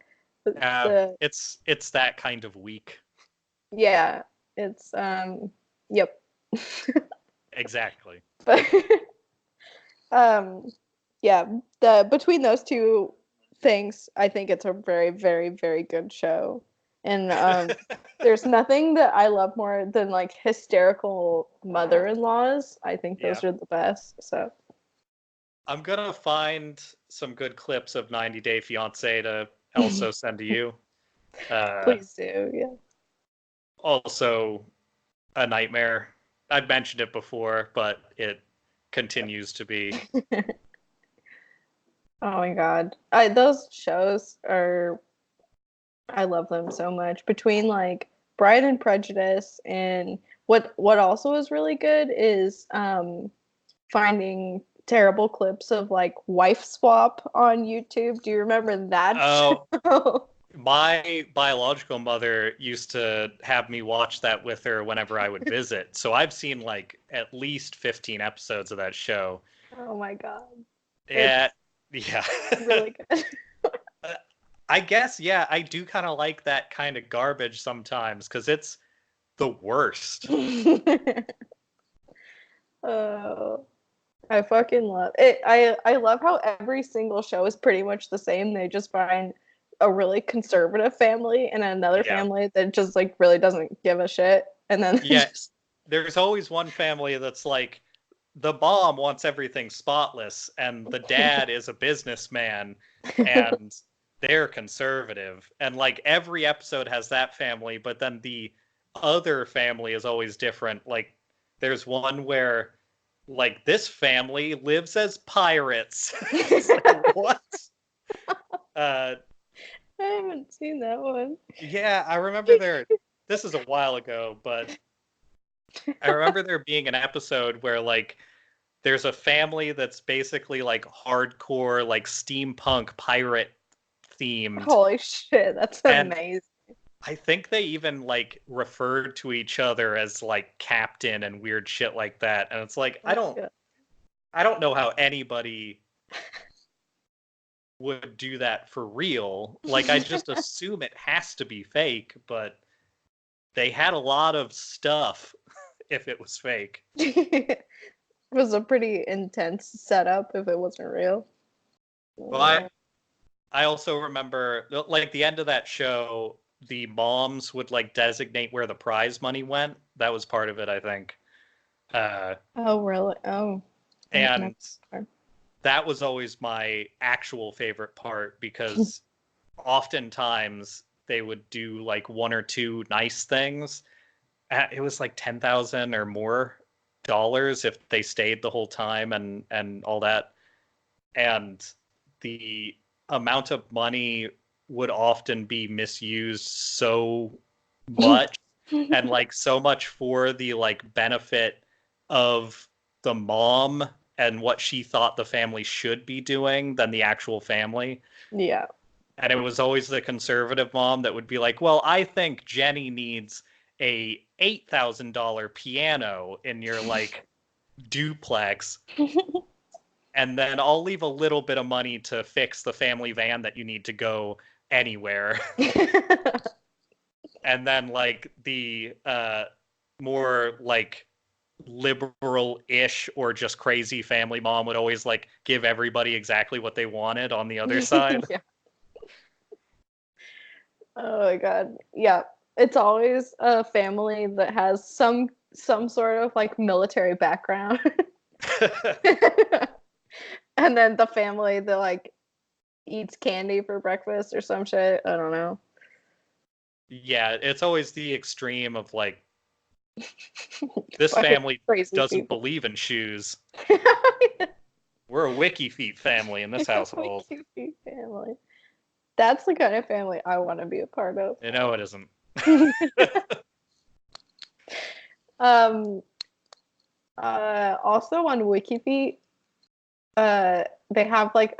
A: The
B: It's that kind of week.
A: yeah, it's yep.
B: Exactly.
A: But um yeah, the between those two Thanks. I think it's a very, very, very good show. And there's nothing that I love more than like hysterical mother-in-laws. I think
B: Yeah.
A: those are the best. So
B: I'm gonna find some good clips of 90 Day Fiance to also send to you.
A: please do. Yeah.
B: Also, a nightmare. I've mentioned it before, but it continues to be.
A: Oh my God. Those shows are, I love them so much. Between like Pride and Prejudice and what also is really good is finding terrible clips of like Wife Swap on YouTube. Do you remember that
B: Oh,
A: show?
B: my biological mother used to have me watch that with her whenever I would visit. So I've seen like at least 15 episodes of that show.
A: Oh my God.
B: Yeah,
A: It's
B: yeah.
A: really good.
B: I guess, yeah, I do kind of like that kind of garbage sometimes because it's the worst.
A: Oh, I fucking love it. I love how every single show is pretty much the same. They just find a really conservative family and another
B: Yeah.
A: family that just like really doesn't give a shit. And then
B: Yeah, there's always one family that's like the mom wants everything spotless and the dad is a businessman and they're conservative. And like every episode has that family, but then the other family is always different. Like there's one where like this family lives as pirates. It's like what? Uh
A: I haven't seen that one.
B: yeah, I remember this is a while ago, but I remember there being an episode where like there's a family that's basically like hardcore like steampunk pirate themed,
A: Holy shit, that's
B: and
A: amazing.
B: I think they even like referred to each other as like captain and weird shit like that. And it's like
A: Oh my God.
B: I don't know how anybody would do that for real. Like I just assume it has to be fake, but they had a lot of stuff if it was fake.
A: It was a pretty intense setup if it wasn't real.
B: Well, I also remember like the end of that show, the moms would like designate where the prize money went. That was part of it, I think. Uh,
A: Oh, really? Oh.
B: and that was always my actual favorite part because oftentimes they would do like one or two nice things. It was like 10,000 or more dollars if they stayed the whole time and all that. And the amount of money would often be misused so much and like so much for the like benefit of the mom and what she thought the family should be doing than the actual family.
A: Yeah.
B: And it was always the conservative mom that would be like, well, I think Jenny needs a $8,000 piano in your like duplex, and then I'll leave a little bit of money to fix the family van that you need to go anywhere. And then like the more like liberal-ish or just crazy family mom would always like give everybody exactly what they wanted on the other side.
A: Yeah. Oh my God. Yeah. It's always a family that has some sort of like military background. And then the family that like eats candy for breakfast or some shit. I don't know.
B: Yeah, it's always the extreme of like this
A: Fucking
B: family
A: crazy
B: doesn't
A: people.
B: believe in shoes. We're a wiki feet family in this
A: Like
B: household.
A: cute family. That's the kind of family I want to be a part of.
B: No, it isn't.
A: um Also on WikiFeet, they have like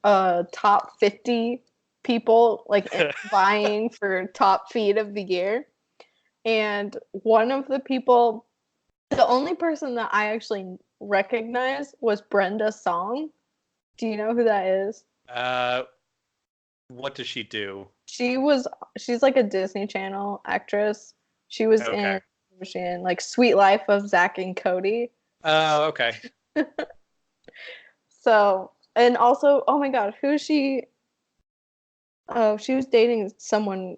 A: a top 50 people like vying for top feed of the year. And one of the people, the only person that I actually recognized was Brenda Song. Do you know who that is?
B: uh, what does she do?
A: She's like a Disney Channel actress. She was
B: Okay.
A: in like Sweet Life of Zach and Cody.
B: Oh, okay.
A: So, and also, oh my God, who's she? Oh, she was dating someone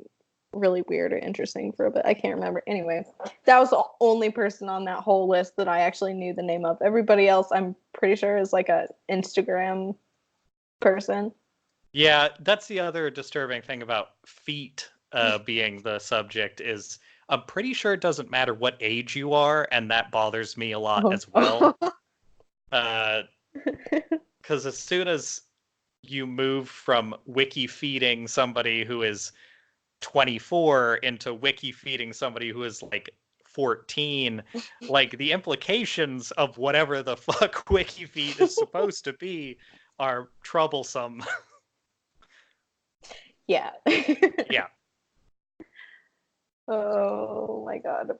A: really weird or interesting for a bit. I can't remember. Anyway, that was the only person on that whole list that I actually knew the name of. Everybody else, I'm pretty sure, is like a Instagram person.
B: Yeah, that's the other disturbing thing about feet being the subject is I'm pretty sure it doesn't matter what age you are, and that bothers me a lot
A: Oh.
B: as well. Because as soon as you move from wiki feeding somebody who is 24 into wiki feeding somebody who is like 14, like the implications of whatever the fuck wiki feed is supposed to be are troublesome.
A: Yeah.
B: Yeah.
A: Oh my god.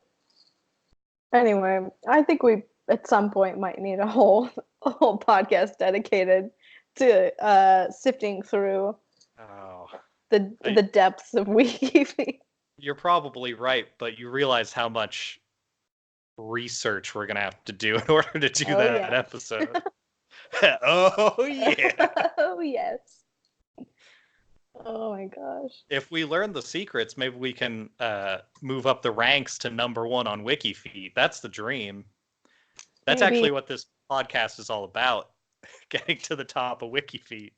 A: Anyway, I think we at some point might need a whole podcast dedicated to sifting through
B: Oh.
A: the depths of WikiFeed.
B: You're probably right, but you realize how much research we're gonna have to do in order to do
A: Oh
B: that
A: yeah.
B: episode. Oh yeah.
A: Oh yes. Oh my gosh.
B: If we learn the secrets, maybe we can move up the ranks to #1 on WikiFeed. That's the dream. That's
A: Maybe.
B: actually what this podcast is all about. Getting to the top of WikiFeed.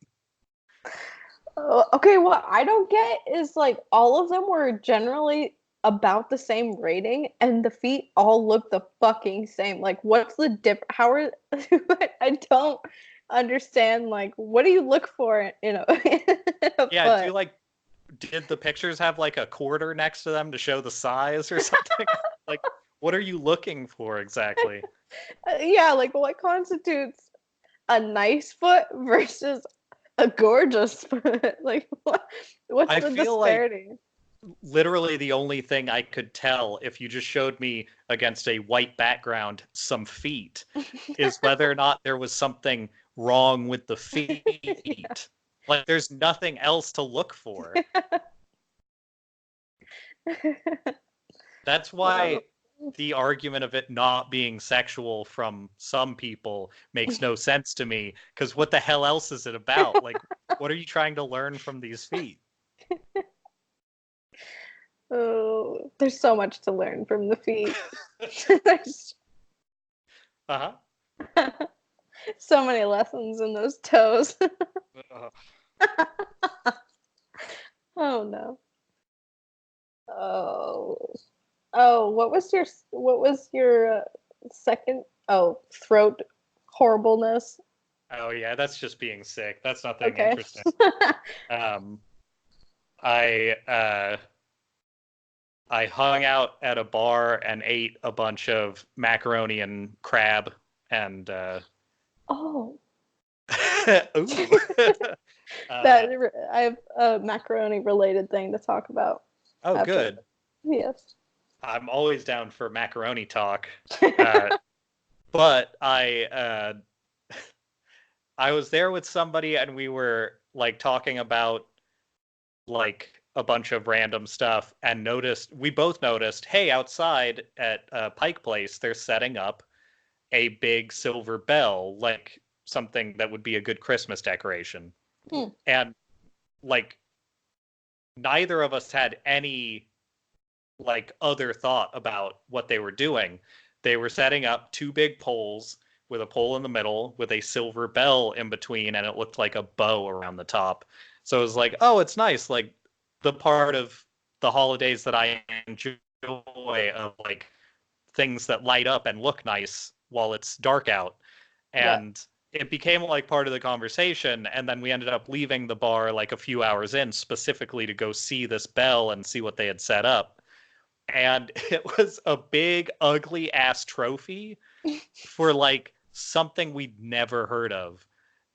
A: Okay, what I don't get is like all of them were generally about the same rating, and the feet all look the fucking same. Like, what's the dip? How are I don't understand. Like, what do you look for in a, in a
B: Yeah, do you
A: foot?
B: like did the pictures have like a quarter next to them to show the size or something? Like, what are you looking for exactly?
A: Yeah, like what constitutes a nice foot versus a gorgeous foot? Like, what's
B: I
A: the
B: feel like
A: disparity?
B: literally the only thing I could tell if you just showed me against a white background some feet is whether or not there was something wrong with the
A: Yeah.
B: feet. Like there's nothing else to look for. That's
A: Oh.
B: why the argument of it not being sexual from some people makes no sense to me because what the hell else is it about? Like what are you trying to learn from these feet?
A: Oh, there's so much to learn from the feet. There's
B: Uh-huh.
A: so many lessons in those toes. Oh no. Oh. Oh, what was your second? Oh, throat horribleness.
B: Oh yeah, that's just being sick. That's nothing
A: Okay.
B: interesting. Um, I I hung out at a bar and ate a bunch of macaroni and crab and
A: Oh,
B: ooh. uh,
A: that I have a macaroni related thing to talk about
B: oh
A: after.
B: good.
A: Yes.
B: I'm always down for macaroni talk. Uh, but I was there with somebody and we were like talking about like a bunch of random stuff and we both noticed, hey, outside at Pike Place, they're setting up a big silver bell, like something that would be a good Christmas decoration.
A: Hmm.
B: And like neither of us had any like other thought about what they were doing. They were setting up two big poles with a pole in the middle with a silver bell in between, and it looked like a bow around the top. So it was like, oh, it's nice. Like the part of the holidays that I enjoy of like things that light up and look nice while it's dark out.
A: Yeah.
B: And it became like part of the conversation. And then we ended up leaving the bar like a few hours in specifically to go see this bell and see what they had set up. And it was a big, ugly ass trophy for like something we'd never heard of.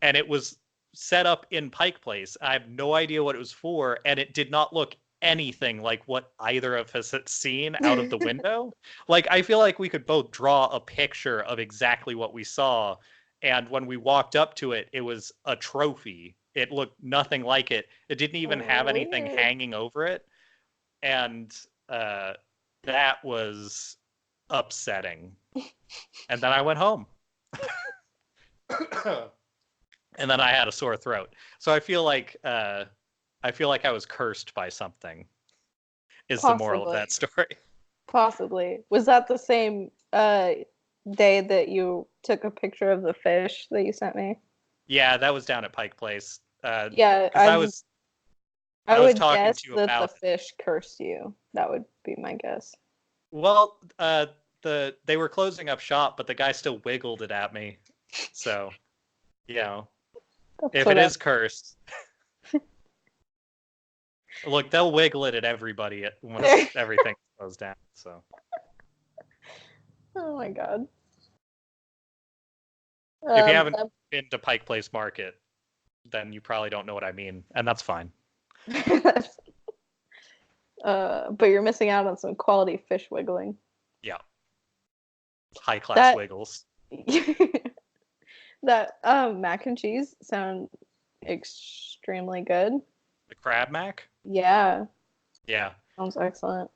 B: And it was set up in Pike Place. I have no idea what it was for, and it did not look anything like what either of us had seen out of the window. Like, I feel like we could both draw a picture of exactly what we saw. And when we walked up to it, it was a trophy. It looked nothing like it. It didn't even have anything
A: Weird.
B: hanging over it. And uh, that was upsetting. And then I went home. And then I had a sore throat. So I feel like I feel like I was cursed by something. Is the moral of
A: Possibly.
B: that story?
A: Possibly. Was that the same day that you took a picture of the fish that you sent me?
B: Yeah, that was down at Pike Place.
A: Yeah,
B: Because
A: I
B: I was
A: would
B: talking
A: guess
B: to you
A: that the
B: about it.
A: fish cursed you. That would be my guess.
B: Well, they were closing up shop, but the guy still wiggled it at me. So, you know,
A: That's
B: if
A: what
B: it
A: I.
B: is cursed, look, they'll wiggle it at everybody once everything goes down. So,
A: Oh my god.
B: if you haven't
A: Um,
B: been to Pike Place Market, then you probably don't know what I mean, and that's fine.
A: but you're missing out on some quality fish wiggling.
B: Yeah, high class
A: That
B: wiggles.
A: that mac and cheese sound extremely good.
B: The crab mac.
A: Yeah,
B: Yeah,
A: sounds excellent.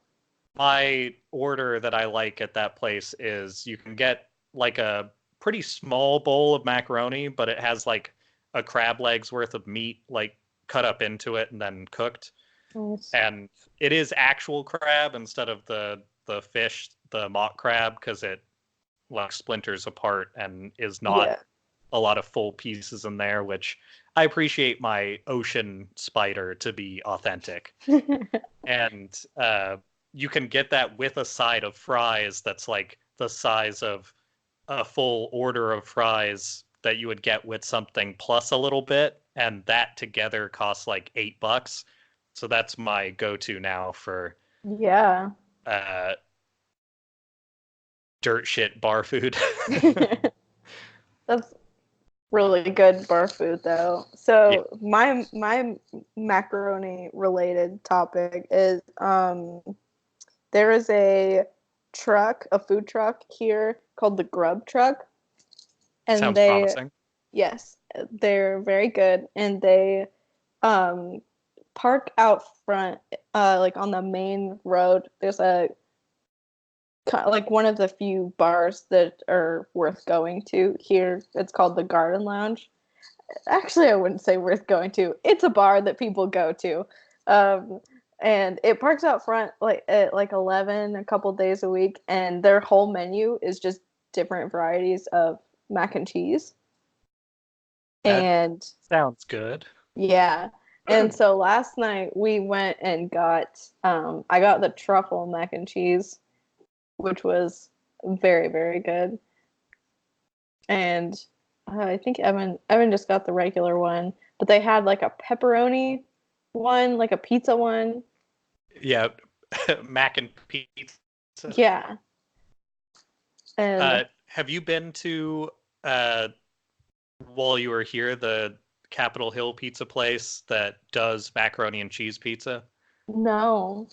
B: my order that I like at that place is you can get like a pretty small bowl of macaroni, but it has like a crab leg's worth of meat like cut up into it and then cooked.
A: Nice.
B: And it is actual crab instead of the fish, the mock crab, because it like splinters apart and is not
A: Yeah.
B: a lot of full pieces in there, which I appreciate my ocean spider to be authentic. And you can get that with a side of fries that's like the size of a full order of fries that you would get with something plus a little bit, and that together costs like $8. So that's my go-to now for
A: Yeah.
B: uh, dirt shit bar food.
A: That's really good bar food though.
B: Yeah,
A: So my macaroni related topic is there is a food truck here called the Grub Truck, and
B: sounds promising.
A: yes, they're very good, and they um park out front, like on the main road. There's a like one of the few bars that are worth going to here. It's called the Garden Lounge. Actually, I wouldn't say worth going to. It's a bar that people go to. Um, and it parks out front like at like 11 a couple days a week, and their whole menu is just different varieties of mac and cheese.
B: That
A: And
B: sounds good.
A: yeah. And so last night we went and got I got the truffle mac and cheese, which was very, very good. And I think Evan just got the regular one, but they had like a pepperoni one, like a pizza one.
B: Yeah, mac and pizza.
A: Yeah. And
B: Have you been to while you were here the Capitol Hill pizza place that does macaroni and cheese pizza?
A: no.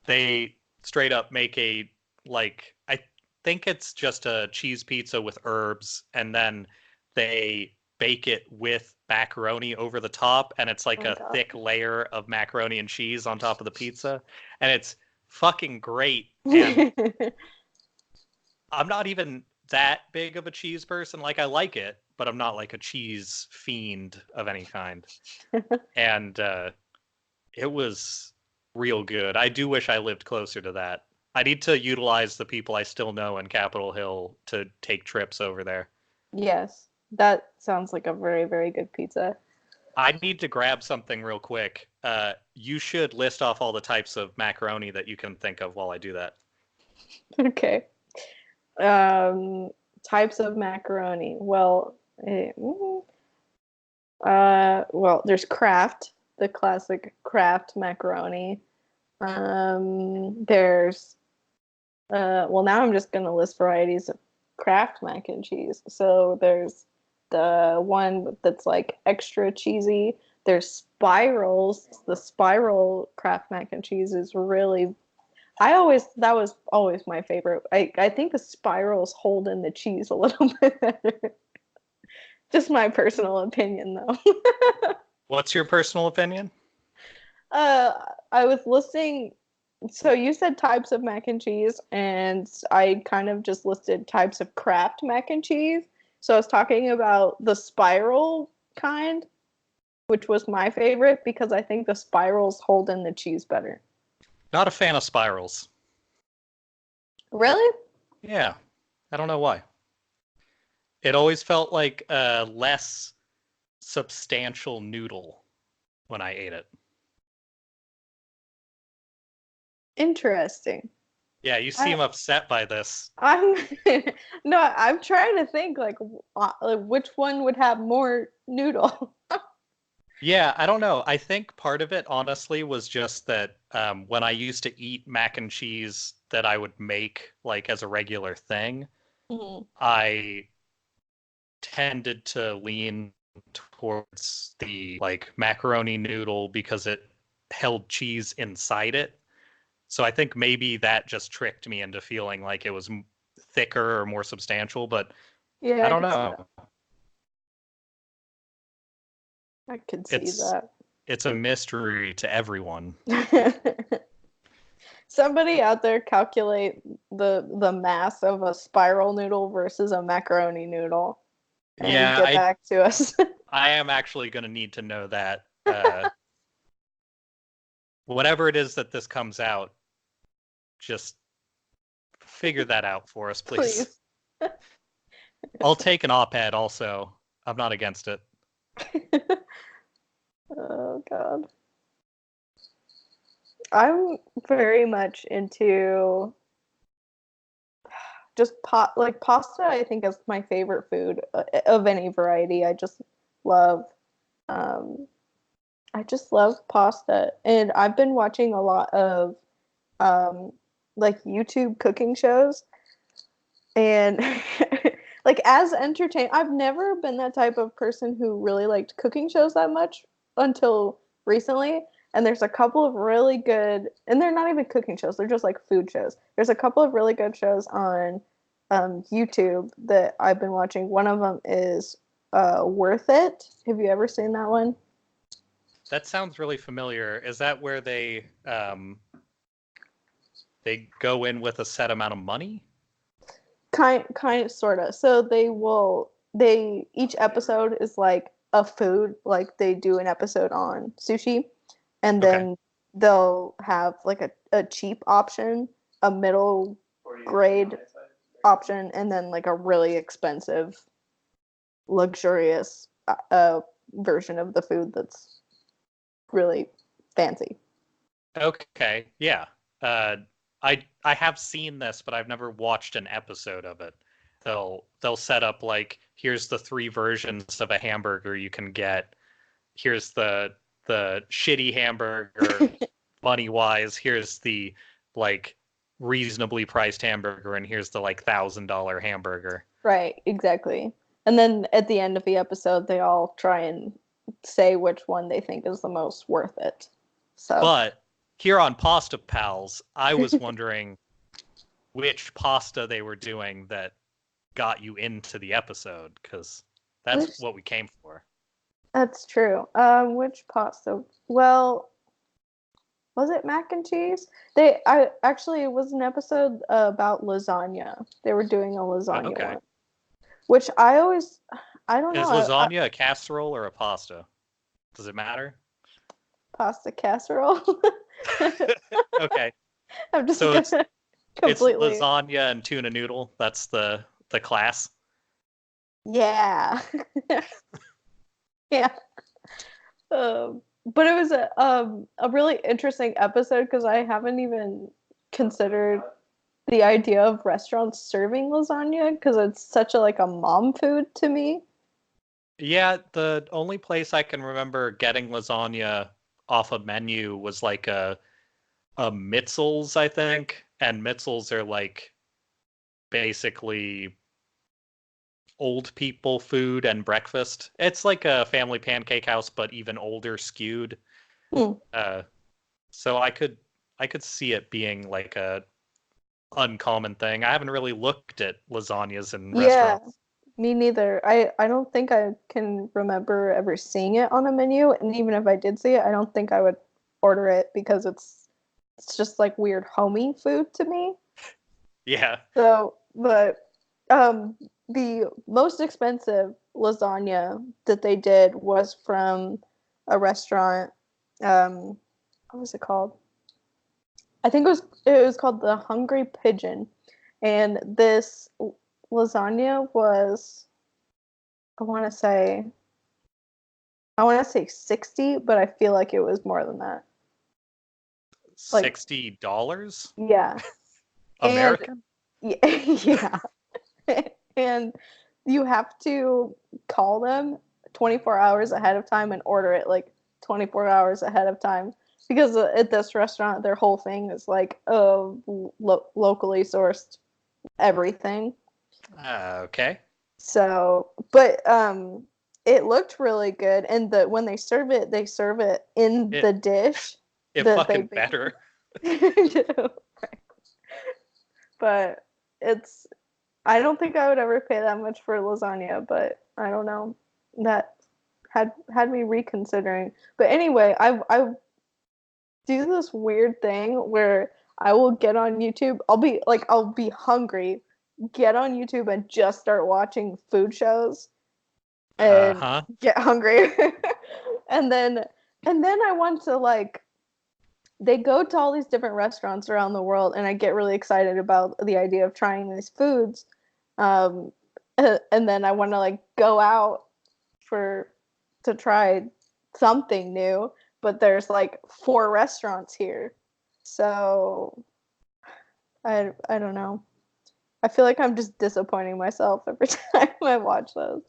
B: They straight up make a like I think it's just a cheese pizza with herbs, and then they bake it with macaroni over the top, and it's
A: Oh
B: like
A: my
B: a thick layer of macaroni and cheese on top of the pizza, and it's fucking great. And
A: god.
B: I'm not even that big of a cheese person. Like I like it, but I'm not like a cheese fiend of any kind. And it was real good. I do wish I lived closer to that. I need to utilize the people I still know in Capitol Hill to take trips over there.
A: Yes. That sounds like a very, very good pizza.
B: I need to grab something real quick. You should list off all the types of macaroni that you can think of while I do that.
A: Okay. Um Types of macaroni. Well, there's Kraft, the classic Kraft macaroni. There's well, now I'm just gonna list varieties of Kraft mac and cheese. So there's the one that's like extra cheesy. There's spirals. The spiral Kraft mac and cheese is really. That was always my favorite. I think the spirals hold in the cheese a little bit better. Just my personal opinion, though.
B: What's your personal opinion?
A: uh, I was listening. So you said types of mac and cheese, and I kind of just listed types of Kraft mac and cheese. So I was talking about the spiral kind. which was my favorite because I think the spirals hold in the cheese better.
B: Not a fan of spirals.
A: Really?
B: Yeah, I don't know why. It always felt like a less substantial noodle when I ate it.
A: Interesting.
B: Yeah, you
A: I,
B: seem upset by this.
A: I'm no, I'm trying to think like which one would have more noodle.
B: Yeah, I don't know. I think part of it, honestly, was just that when I used to eat mac and cheese that I would make like as a regular thing,
A: Mhm.
B: I tended to lean towards the like macaroni noodle because it held cheese inside it. So I think maybe that just tricked me into feeling like it was thicker or more substantial, but
A: Yeah,
B: I
A: I
B: don't
A: could see
B: know.
A: that. I could see
B: It's
A: that.
B: it's a mystery to everyone.
A: Somebody out there calculate the mass of a spiral noodle versus a macaroni noodle and
B: Yeah,
A: get
B: I
A: back to us.
B: I am actually going to need to know that. Whatever it is that this comes out, just figure that out for us, please.
A: Please.
B: I'll take an op-ed also. I'm not against it.
A: Oh god. I'm very much into just like pasta. I think is my favorite food of any variety. Love um I just love pasta, and I've been watching a lot of um like YouTube cooking shows, and like as entertain I've never been that type of person who really liked cooking shows that much until recently. And there's a couple of really good, and they're not even cooking shows, they're just like food shows. There's a couple of really good shows on YouTube that I've been watching. One of them is Worth It. Have you ever seen that one?
B: That sounds really familiar. Is that where they go in with a set amount of money?
A: Kind of sort of. So they each episode is like a food, like they do an episode on sushi, and
B: Okay.
A: then they'll have like a cheap option, a middle grade option, and then like a really expensive luxurious version of the food that's really fancy.
B: Okay. Yeah. Uh, I have seen this, but I've never watched an episode of it. They'll set up like here's the three versions of a hamburger you can get. Here's the shitty hamburger money wise. Here's the like reasonably priced hamburger, and here's the like $1,000 hamburger.
A: Right, exactly. And then at the end of the episode, they all try and say which one they think is the most worth it. So,
B: But here on Pasta Pals, I was wondering which pasta they were doing that got you into the episode, because that's
A: which
B: what we came for.
A: that's true. Which pasta? Well, was it mac and cheese? I actually it was an episode about lasagna. They were doing a lasagna
B: Okay.
A: one, which I don't know,
B: Is lasagna a casserole or a pasta? Does it matter?
A: pasta casserole.
B: Okay.
A: I'm just
B: So
A: gonna
B: it's
A: completely,
B: lasagna and tuna noodle. That's the class.
A: yeah, yeah. But it was a really interesting episode because I haven't even considered the idea of restaurants serving lasagna because it's such a like a mom food to me.
B: Yeah, the only place I can remember getting lasagna off a menu was like a Mitzel's, I think. And Mitzel's are like basically old people food and breakfast. It's like a family pancake house, but even older skewed.
A: Hmm.
B: Uh, so I could see it being like a uncommon thing. I haven't really looked at lasagnas in
A: Yeah,
B: restaurants.
A: me neither. I don't think I can remember ever seeing it on a menu, and even if I did see it, I don't think I would order it because it's just like weird homey food to me.
B: Yeah.
A: So, but the most expensive lasagna that they did was from a restaurant. What was it called? I think it was called the Hungry Pigeon, and this lasagna was I want to say 60, but I feel like it was more than that. Like
B: $60
A: yeah, and
B: American?
A: yeah, and you have to call them 24 hours ahead of time and order it like 24 hours ahead of time because at this restaurant their whole thing is like locally sourced everything.
B: Okay.
A: So, but it looked really good, and when they serve it in
B: It
A: the dish
B: it
A: that they
B: fucking
A: bake.
B: better.
A: But it's I don't think I would ever pay that much for lasagna, but I don't know. That had me reconsidering. But anyway, I do this weird thing where I will get on YouTube. I'll be hungry, get on YouTube and just start watching food shows and
B: Uh-huh.
A: get hungry. and then I want to like they go to all these different restaurants around the world and I get really excited about the idea of trying these foods. Um, and then I want to like go out for to try something new, but there's like 4 restaurants here. So I don't know. I feel like I'm just disappointing myself every time I watch those.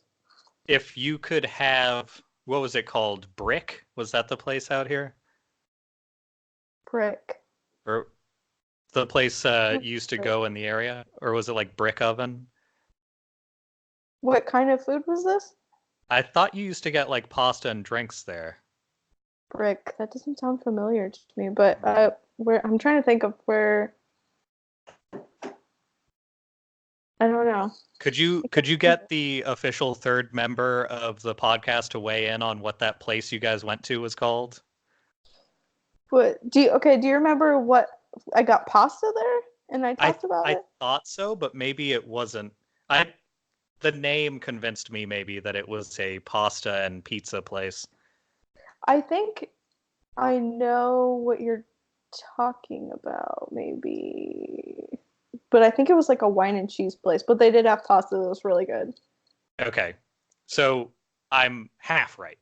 B: If you could have, what was it called? Brick? Was that the place out here?
A: Brick.
B: Or the place you used to go in the area? Or was it like Brick Oven?
A: What kind of food was this?
B: I thought you used to get like pasta and drinks there.
A: Brick. That doesn't sound familiar to me, but where I'm trying to think of where I don't know.
B: Could you get the official third member of the podcast to weigh in on what that place you guys went to was called?
A: But do you remember what I got pasta there and I
B: I
A: talked about
B: I
A: it?
B: thought so, but maybe it wasn't. I The name convinced me maybe that it was a pasta and pizza place.
A: I think I know what you're talking about, maybe. But I think it was like a wine and cheese place, but they did have pasta that was really good.
B: Okay. So I'm half right.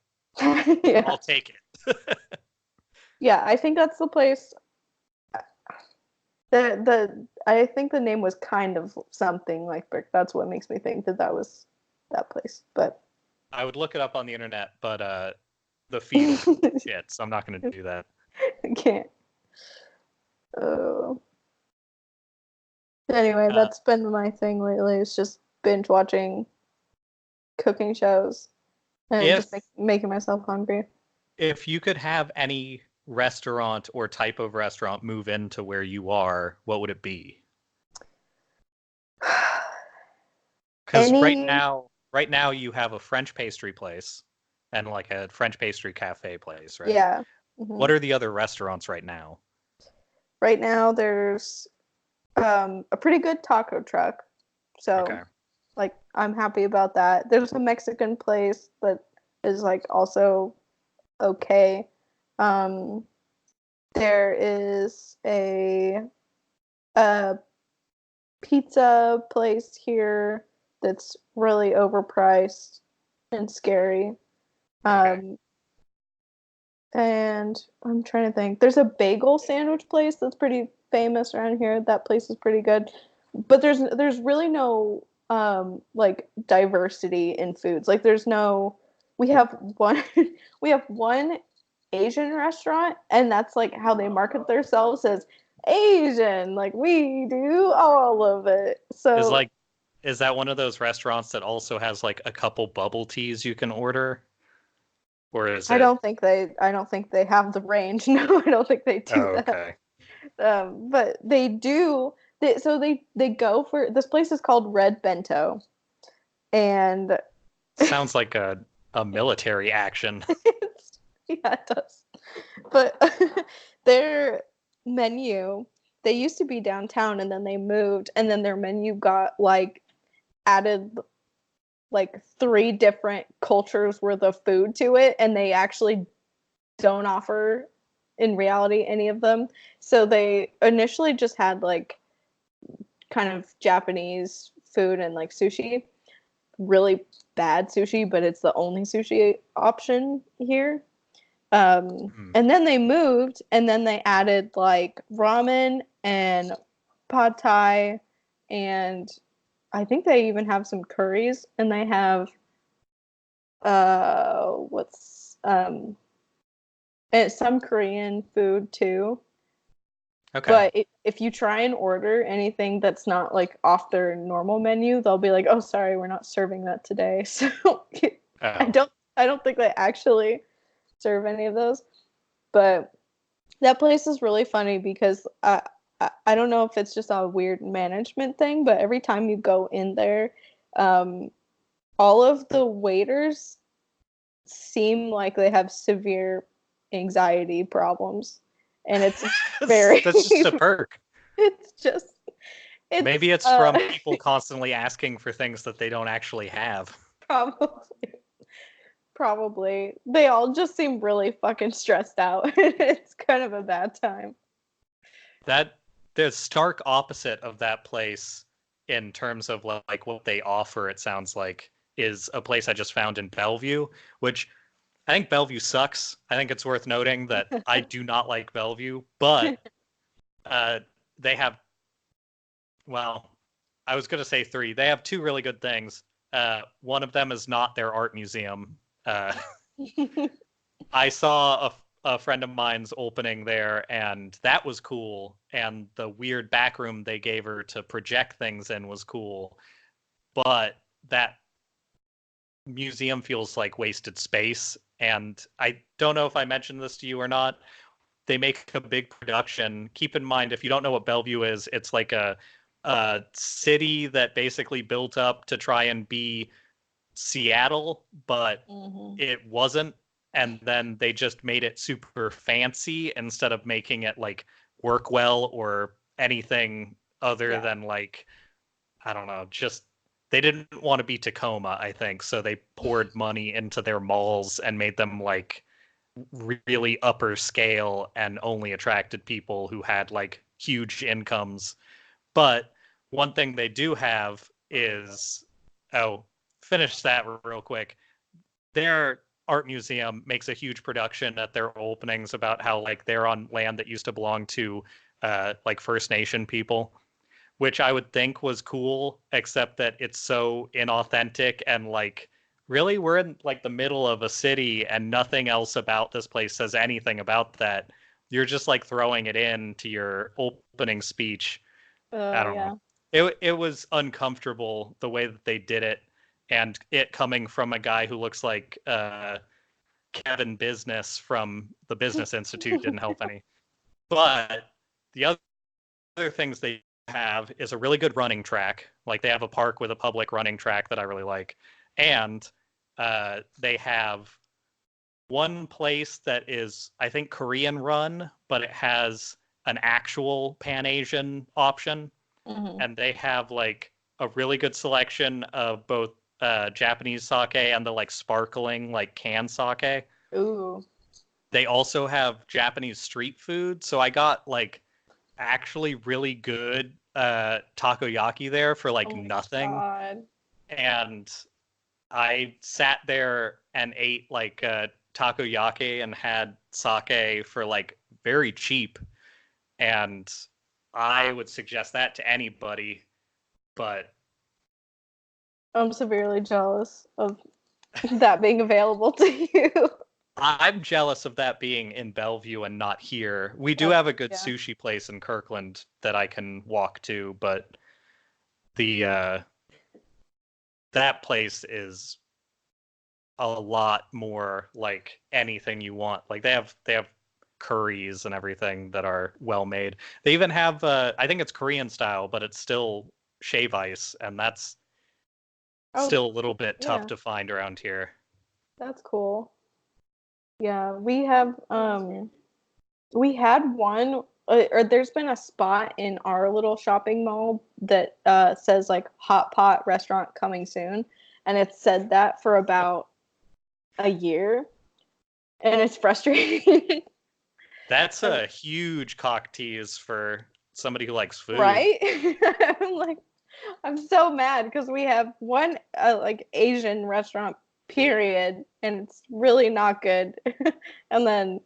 A: Yeah.
B: I'll take it.
A: Yeah, I think that's the place. The I think the name was kind of something like Brick. That's what makes me think that that was that place. But
B: I would look it up on the internet, but the feed will be shit, so I'm not going to do that.
A: I can't. Oh. Anyway,
B: Uh,
A: that's been my thing lately. It's just binge watching cooking shows and
B: if
A: just making myself hungry.
B: if you could have any restaurant or type of restaurant move into where you are, what would it be? Because
A: Any,
B: right now you have a French pastry place and like a French pastry cafe place, right?
A: yeah. Hmm.
B: What are the other restaurants right now?
A: Right now, there's a pretty good taco truck,
B: Okay.
A: so like I'm happy about that. There's a Mexican place that is like also okay. Um, there is a pizza place here that's really overpriced and scary.
B: Okay.
A: Um, and I'm trying to think. There's a bagel sandwich place that's pretty famous around here. That place is pretty good. But there's really no like diversity in foods. Like there's no we have one we have one Asian restaurant and that's like how they market themselves as Asian. Like we do all of it.
B: Is
A: So
B: like is that one of those restaurants that also has like a couple bubble teas you can order? Or is it
A: I don't think they have the range. No, I don't think they do
B: Oh,
A: that.
B: okay.
A: But they do. They go for this place is called Red Bento, and
B: Sounds like a military action.
A: yeah, it does. But their menu, they used to be downtown, and then they moved, and then their menu got like added like 3 different cultures worth of food to it, and they actually don't offer in reality any of them. So they initially just had like kind of Japanese food and like sushi, really bad sushi, but it's the only sushi option here. And then they moved, and then they added like ramen and pad thai, and I think they even have some curries, and they have what's some Korean food too.
B: Okay.
A: But if you try and order anything that's not like off their normal menu, they'll be like, "Oh, sorry, we're not serving that today." So I
B: Oh.
A: don't I don't think they actually serve any of those. But that place is really funny because I don't know if it's just a weird management thing, but every time you go in there, um, all of the waiters seem like they have severe anxiety problems, and it's very
B: That's just a perk.
A: it's just it's
B: Maybe it's from people constantly asking for things that they don't actually have.
A: probably probably they all just seem really fucking stressed out. It's kind of a bad time.
B: That the stark opposite of that place in terms of like what they offer, it sounds like, is a place I just found in Bellevue, which I think Bellevue sucks. I think it's worth noting that I do not like Bellevue, but uh, they have, well, I was going to say three. They have two really good things. One of them is not their art museum. I saw a friend of mine's opening there, and that was cool. And the weird back room they gave her to project things in was cool. But that museum feels like wasted space. And I don't know if I mentioned this to you or not. They make a big production. Keep in mind, if you don't know what Bellevue is, it's like a city that basically built up to try and be Seattle, but
A: Mm-hmm.
B: it wasn't. And then they just made it super fancy instead of making it like work well or anything other
A: Yeah.
B: than like, I don't know, just they didn't want to be Tacoma, I think. So they poured money into their malls and made them like really upper scale and only attracted people who had like huge incomes. But one thing they do have is, oh, finish that real quick. Their art museum makes a huge production at their openings about how like they're on land that used to belong to like First Nation people, which I would think was cool, except that it's so inauthentic and like really we're in like the middle of a city and nothing else about this place says anything about that. You're just like throwing it in to your opening speech. I don't know.
A: Yeah.
B: It was uncomfortable the way that they did it, and it coming from a guy who looks like Kevin Business from the Business Institute didn't help any. But the other things they have is a really good running track. Like they have a park with a public running track that I really like, and they have one place that is I think Korean run, but it has an actual Pan Asian option,
A: Mm-hmm.
B: and they have like a really good selection of both Japanese sake and the like sparkling like canned sake.
A: Ooh.
B: They also have Japanese street food, so I got like actually really good takoyaki there for like
A: Oh my
B: nothing.
A: god.
B: And I sat there and ate like takoyaki and had sake for like very cheap. And I would suggest that to anybody, but
A: I'm severely jealous of that being available to you.
B: I'm jealous of that being in Bellevue and not here. We do
A: Oh,
B: have a good
A: yeah.
B: sushi place in Kirkland that I can walk to, but the that place is a lot more like anything you want. Like they have curries and everything that are well made. They even have I think it's Korean style, but it's still shave ice, and that's
A: Oh,
B: still a little bit tough
A: yeah.
B: to find around here.
A: That's cool. Yeah, we had one or there's been a spot in our little shopping mall that says like hot pot restaurant coming soon, and it's said that for about a year. and it's frustrating.
B: That's a huge cock tease for somebody who likes food.
A: Right? I'm like, I'm so mad because we have one like Asian restaurant, period, and it's really not good. And then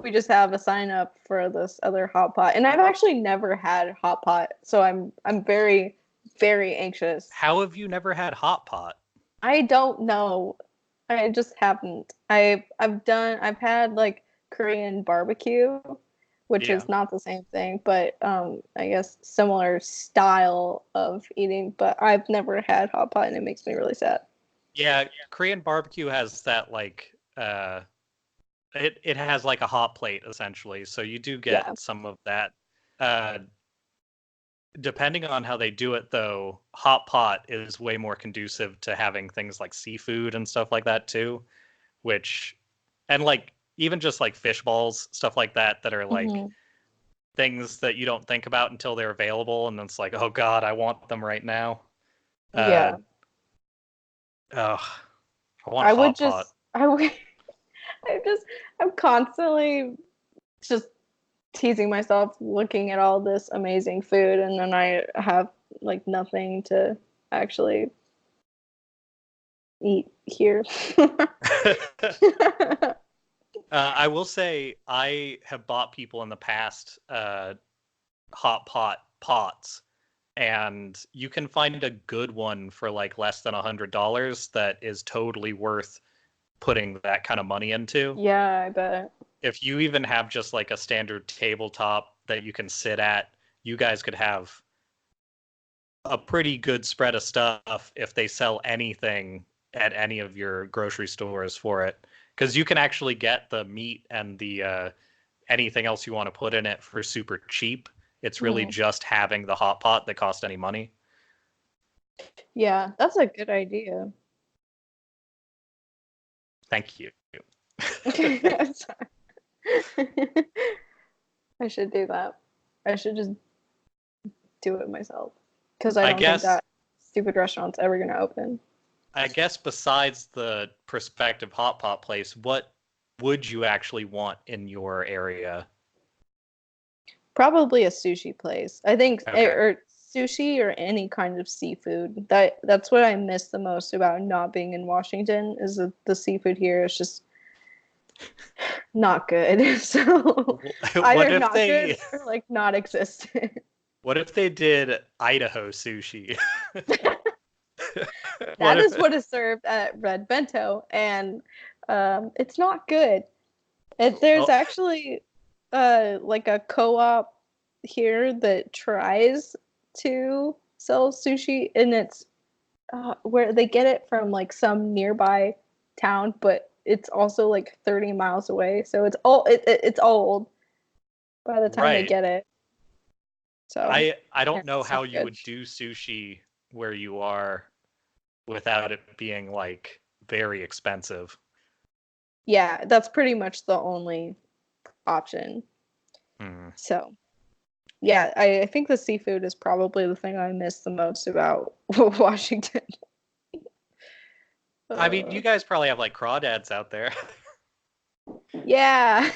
A: we just have a sign up for this other hot pot, and I've actually never had hot pot, so I'm very very anxious.
B: How have you never had hot pot?
A: I don't know. I just haven't. I've had like Korean barbecue, which
B: Yeah.
A: is not the same thing, but I guess similar style of eating, but I've never had hot pot and it makes me really sad.
B: Yeah, Korean barbecue has that like it has like a hot plate essentially. So you do
A: Yeah.
B: get some of that. Uh Depending on how they do it though, hot pot is way more conducive to having things like seafood and stuff like that too, which and like even just like fish balls, stuff like that are like
A: Hmm.
B: things that you don't think about until they're available and it's like, "Oh god, I want them right now." Uh
A: Yeah.
B: ugh, I want
A: I would
B: hot pot.
A: just I would I'm constantly just teasing myself looking at all this amazing food and then I have like nothing to actually eat here.
B: I will say I have bought people in the past hot pot pots, and you can find a good one for like less than $100 that is totally worth putting that kind of money into.
A: Yeah, I bet.
B: If you even have just like a standard tabletop that you can sit at, you guys could have a pretty good spread of stuff if they sell anything at any of your grocery stores for it. Because you can actually get the meat and the anything else you want to put in it for super cheap. It's really
A: Mhm.
B: just having the hot pot that costs any money.
A: Yeah, that's a good idea.
B: Thank you.
A: I should do that. I should just do it myself because I
B: I
A: don't think
B: guess
A: that stupid restaurant's ever gonna open.
B: I guess besides the prospective hot pot place, what would you actually want in your area?
A: Probably a sushi place. I think,
B: Okay.
A: or sushi or any kind of seafood. That's what I miss the most about not being in Washington is the seafood here is just not good. So
B: What
A: either
B: if
A: not good
B: they
A: or like not existent.
B: what if they did Idaho sushi? What
A: That
B: if
A: is what is served at Red Bento, and it's not good. There's
B: oh,
A: actually like a co-op here that tries to sell sushi, and it's where they get it from like some nearby town, but it's also like 30 miles away, so it's old by the time they
B: right.
A: get it. So
B: I
A: yeah,
B: don't know
A: it's
B: how
A: not
B: you
A: good.
B: would do sushi where you are without it being like very expensive.
A: Yeah, that's pretty much the only option.
B: Hmm.
A: So yeah, I think the seafood is probably the thing I miss the most about Washington.
B: I mean,
A: Uh,
B: you guys probably have like crawdads out there.
A: yeah.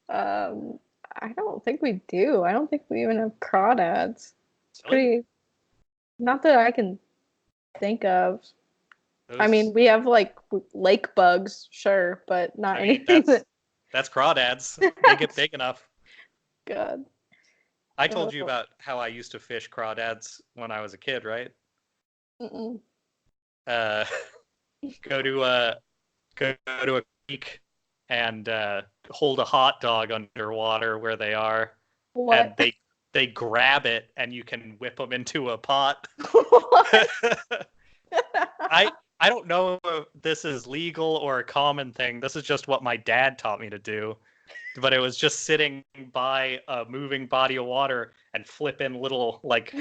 A: um, I don't think we do. I don't think we even have crawdads. It's
B: Really?
A: pretty, not that I can think of. I
B: Those
A: mean, we have like lake bugs, sure, but not
B: I mean,
A: anything that.
B: that's crawdads. They get big enough.
A: God.
B: I told you
A: Oh,
B: about how I used to fish crawdads when I was a kid, right?
A: mm-mm.
B: Uh, go to a go to a creek and hold a hot dog underwater where they are, and
A: What?
B: they grab it and you can whip them into a pot.
A: What?
B: I I don't know if this is legal or a common thing. This is just what my dad taught me to do. But it was just sitting by a moving body of water and flipping little like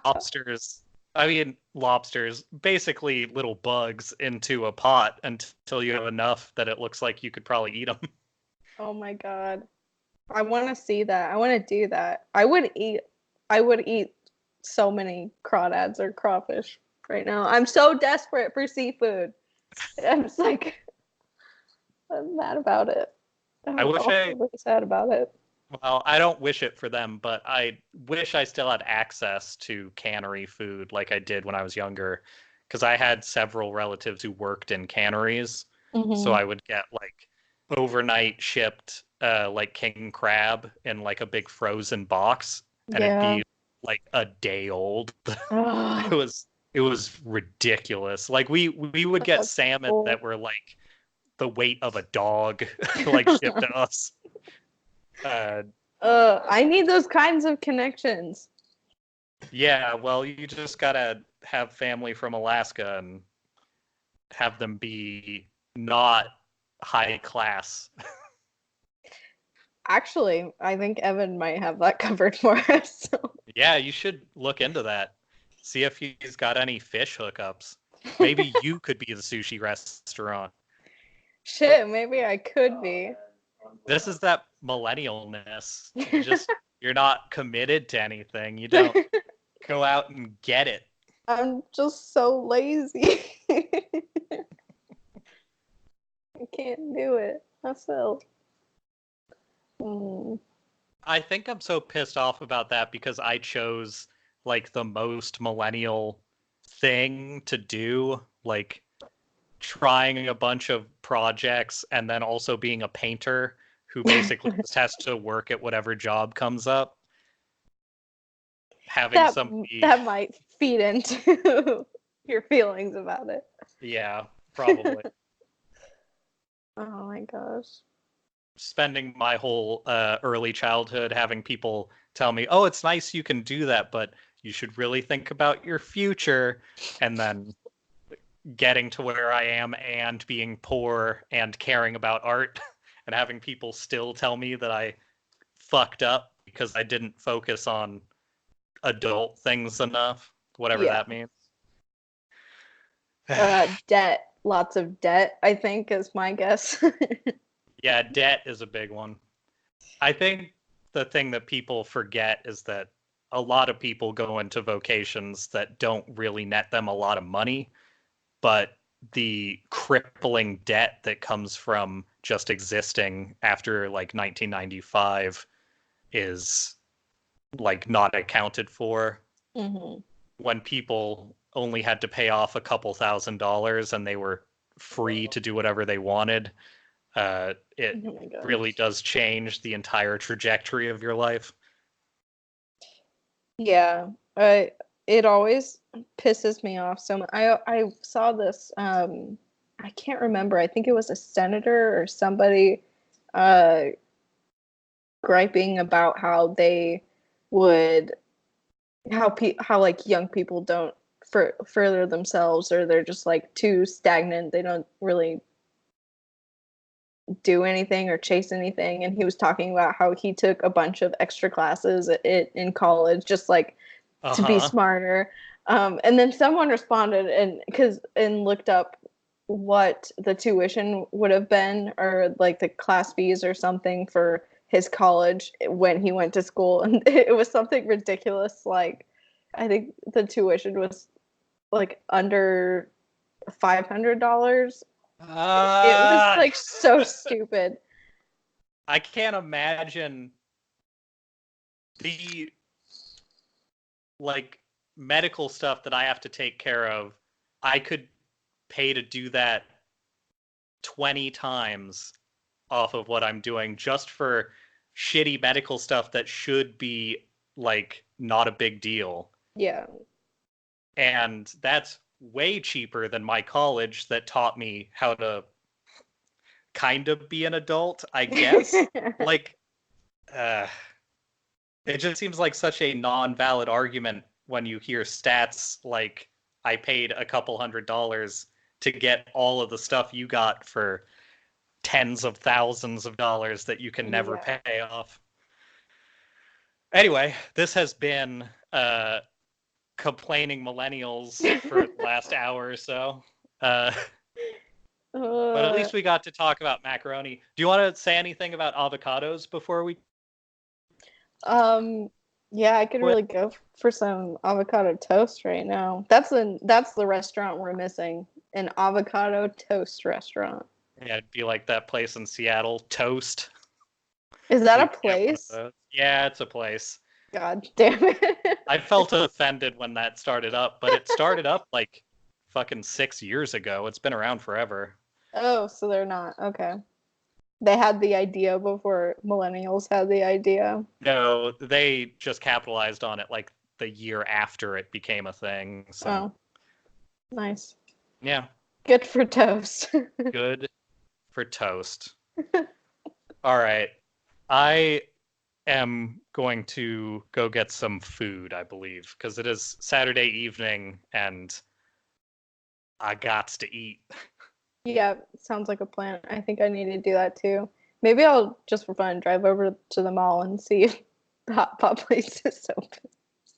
B: lobsters. I mean lobsters, basically little bugs into a pot until you have enough that it looks like you could probably eat them.
A: Oh my God. I want to see that. I want to do that. I would eat so many crawdads or crawfish right now. I'm so desperate for seafood. I'm just like I'm mad about it.
B: I
A: I'm
B: wish
A: also
B: I,
A: really sad about it.
B: well, I don't wish it for them, but I wish I still had access to cannery food like I did when I was younger, because I had several relatives who worked in canneries, so
A: Hmm.
B: I would get like overnight shipped like king crab in like a big frozen box, and it'd
A: Yeah.
B: be like a day old. It
A: Oh,
B: was it was ridiculous. Like we would get
A: that's
B: salmon
A: cool.
B: that were like the weight of a dog, like shipped to us. Uh,
A: I need those kinds of connections.
B: yeah, well, you just gotta have family from Alaska and have them be not high class.
A: Actually, I think Evan might have that covered for us. So.
B: Yeah, you should look into that. See if he's got any fish hookups. Maybe you could be the sushi restaurant.
A: Shit, maybe I could be.
B: This is that millennialness. You're not committed to anything. You don't go out and get it.
A: I'm just so lazy. I can't do it myself. Mm.
B: I think I'm so pissed off about that because I chose like the most millennial thing to do, like trying a bunch of projects and then also being a painter who basically just has to work at whatever job comes up. Having
A: that
B: somebody,
A: that might feed into your feelings about it.
B: yeah, probably
A: Oh my gosh.
B: spending my whole early childhood having people tell me, "Oh, it's nice you can do that, but you should really think about your future," and then getting to where I am and being poor and caring about art and having people still tell me that I fucked up because I didn't focus on adult things enough, whatever
A: Yeah.
B: that means.
A: Debt. Lots of debt, I think, is my guess.
B: Yeah, debt is a big one. I think the thing that people forget is that a lot of people go into vocations that don't really net them a lot of money, but the crippling debt that comes from just existing after like 1995 is like not accounted for.
A: Hmm.
B: When people only had to pay off a couple $1,000s and they were free to do whatever they wanted, it
A: Oh my
B: really
A: gosh.
B: does change the entire trajectory of your life.
A: Yeah. It always pisses me off so much. I saw this I can't remember. I think it was a senator or somebody uh griping about how they would how like young people don't further themselves, or they're just like too stagnant. They don't really do anything or chase anything. And he was talking about how he took a bunch of extra classes in college just like to be
B: Uh-huh.
A: smarter. And then someone responded and looked up what the tuition would have been, or like the class fees or something for his college when he went to school, and it was something ridiculous. Like I think the tuition was like under $500. It was
B: Uh,
A: like so stupid.
B: I can't imagine the like medical stuff that I have to take care of. I could pay to do that 20 times off of what I'm doing just for shitty medical stuff that should be like not a big deal.
A: Yeah.
B: And that's way cheaper than my college that taught me how to kind of be an adult, I guess. Like, uh, it just seems like such a non-valid argument when you hear stats like I paid a couple $100s to get all of the stuff you got for tens of thousands of dollars that you can never
A: Yeah.
B: pay off. Anyway, this has been complaining millennials for the last hour or so. Uh, but at
A: uh,
B: least we got to talk about macaroni. Do you want to say anything about avocados before we
A: um, yeah, I could
B: quit?
A: really go for some avocado toast right now. That's the restaurant we're missing, an avocado toast restaurant.
B: Yeah, it'd be like that place in Seattle, Toast.
A: Is that a
B: You'd get one of
A: place?
B: those. Yeah, it's a place.
A: God damn it.
B: I felt offended when that started up, but it started up like fucking 6 years ago. It's been around forever.
A: Oh, so they're not. Okay. They had the idea before millennials had the idea.
B: No, they just capitalized on it like the year after it became a thing. So,
A: Oh, nice.
B: yeah,
A: Good for toast.
B: good for toast. All right. I am going to go get some food, I believe, because it is Saturday evening and I gots to eat.
A: Yeah, sounds like a plan. I think I need to do that too. Maybe I'll just for fun drive over to the mall and see if the hot pot place is open.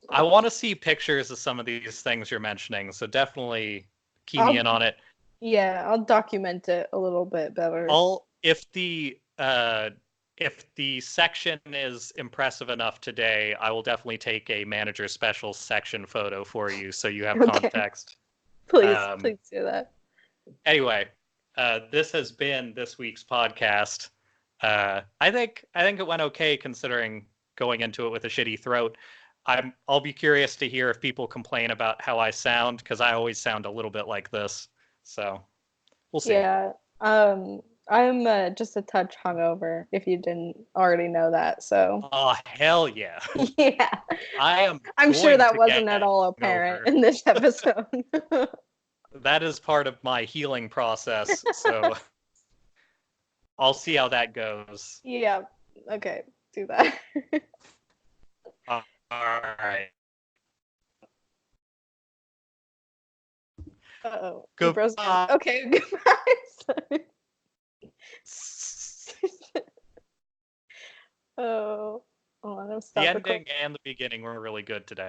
B: I want to see pictures of some of these things you're mentioning, so definitely key me in
A: I'll
B: on it.
A: Yeah, I'll document it a little bit better.
B: I'll if the section is impressive enough today, I will definitely take a manager special section photo for you so you have
A: Okay.
B: context.
A: Please,
B: Um,
A: please do that.
B: anyway, this has been this week's podcast. I think it went okay considering going into it with a shitty throat. I'll be curious to hear if people complain about how I sound because I always sound a little bit like this. So we'll see.
A: Yeah. I'm just a touch hungover if you didn't already know that. So,
B: Oh hell yeah!
A: yeah.
B: I am
A: I'm sure
B: going
A: that
B: to
A: wasn't at
B: get
A: all apparent
B: over.
A: in this episode.
B: That is part of my healing process. So I'll see how that goes.
A: Yeah. Okay. Do that.
B: All right.
A: Uh-oh. We froze again.
B: Goodbye.
A: Okay, goodbye. Oh. Hold on, I'm
B: The
A: stop recording.
B: ending and the beginning were really good today.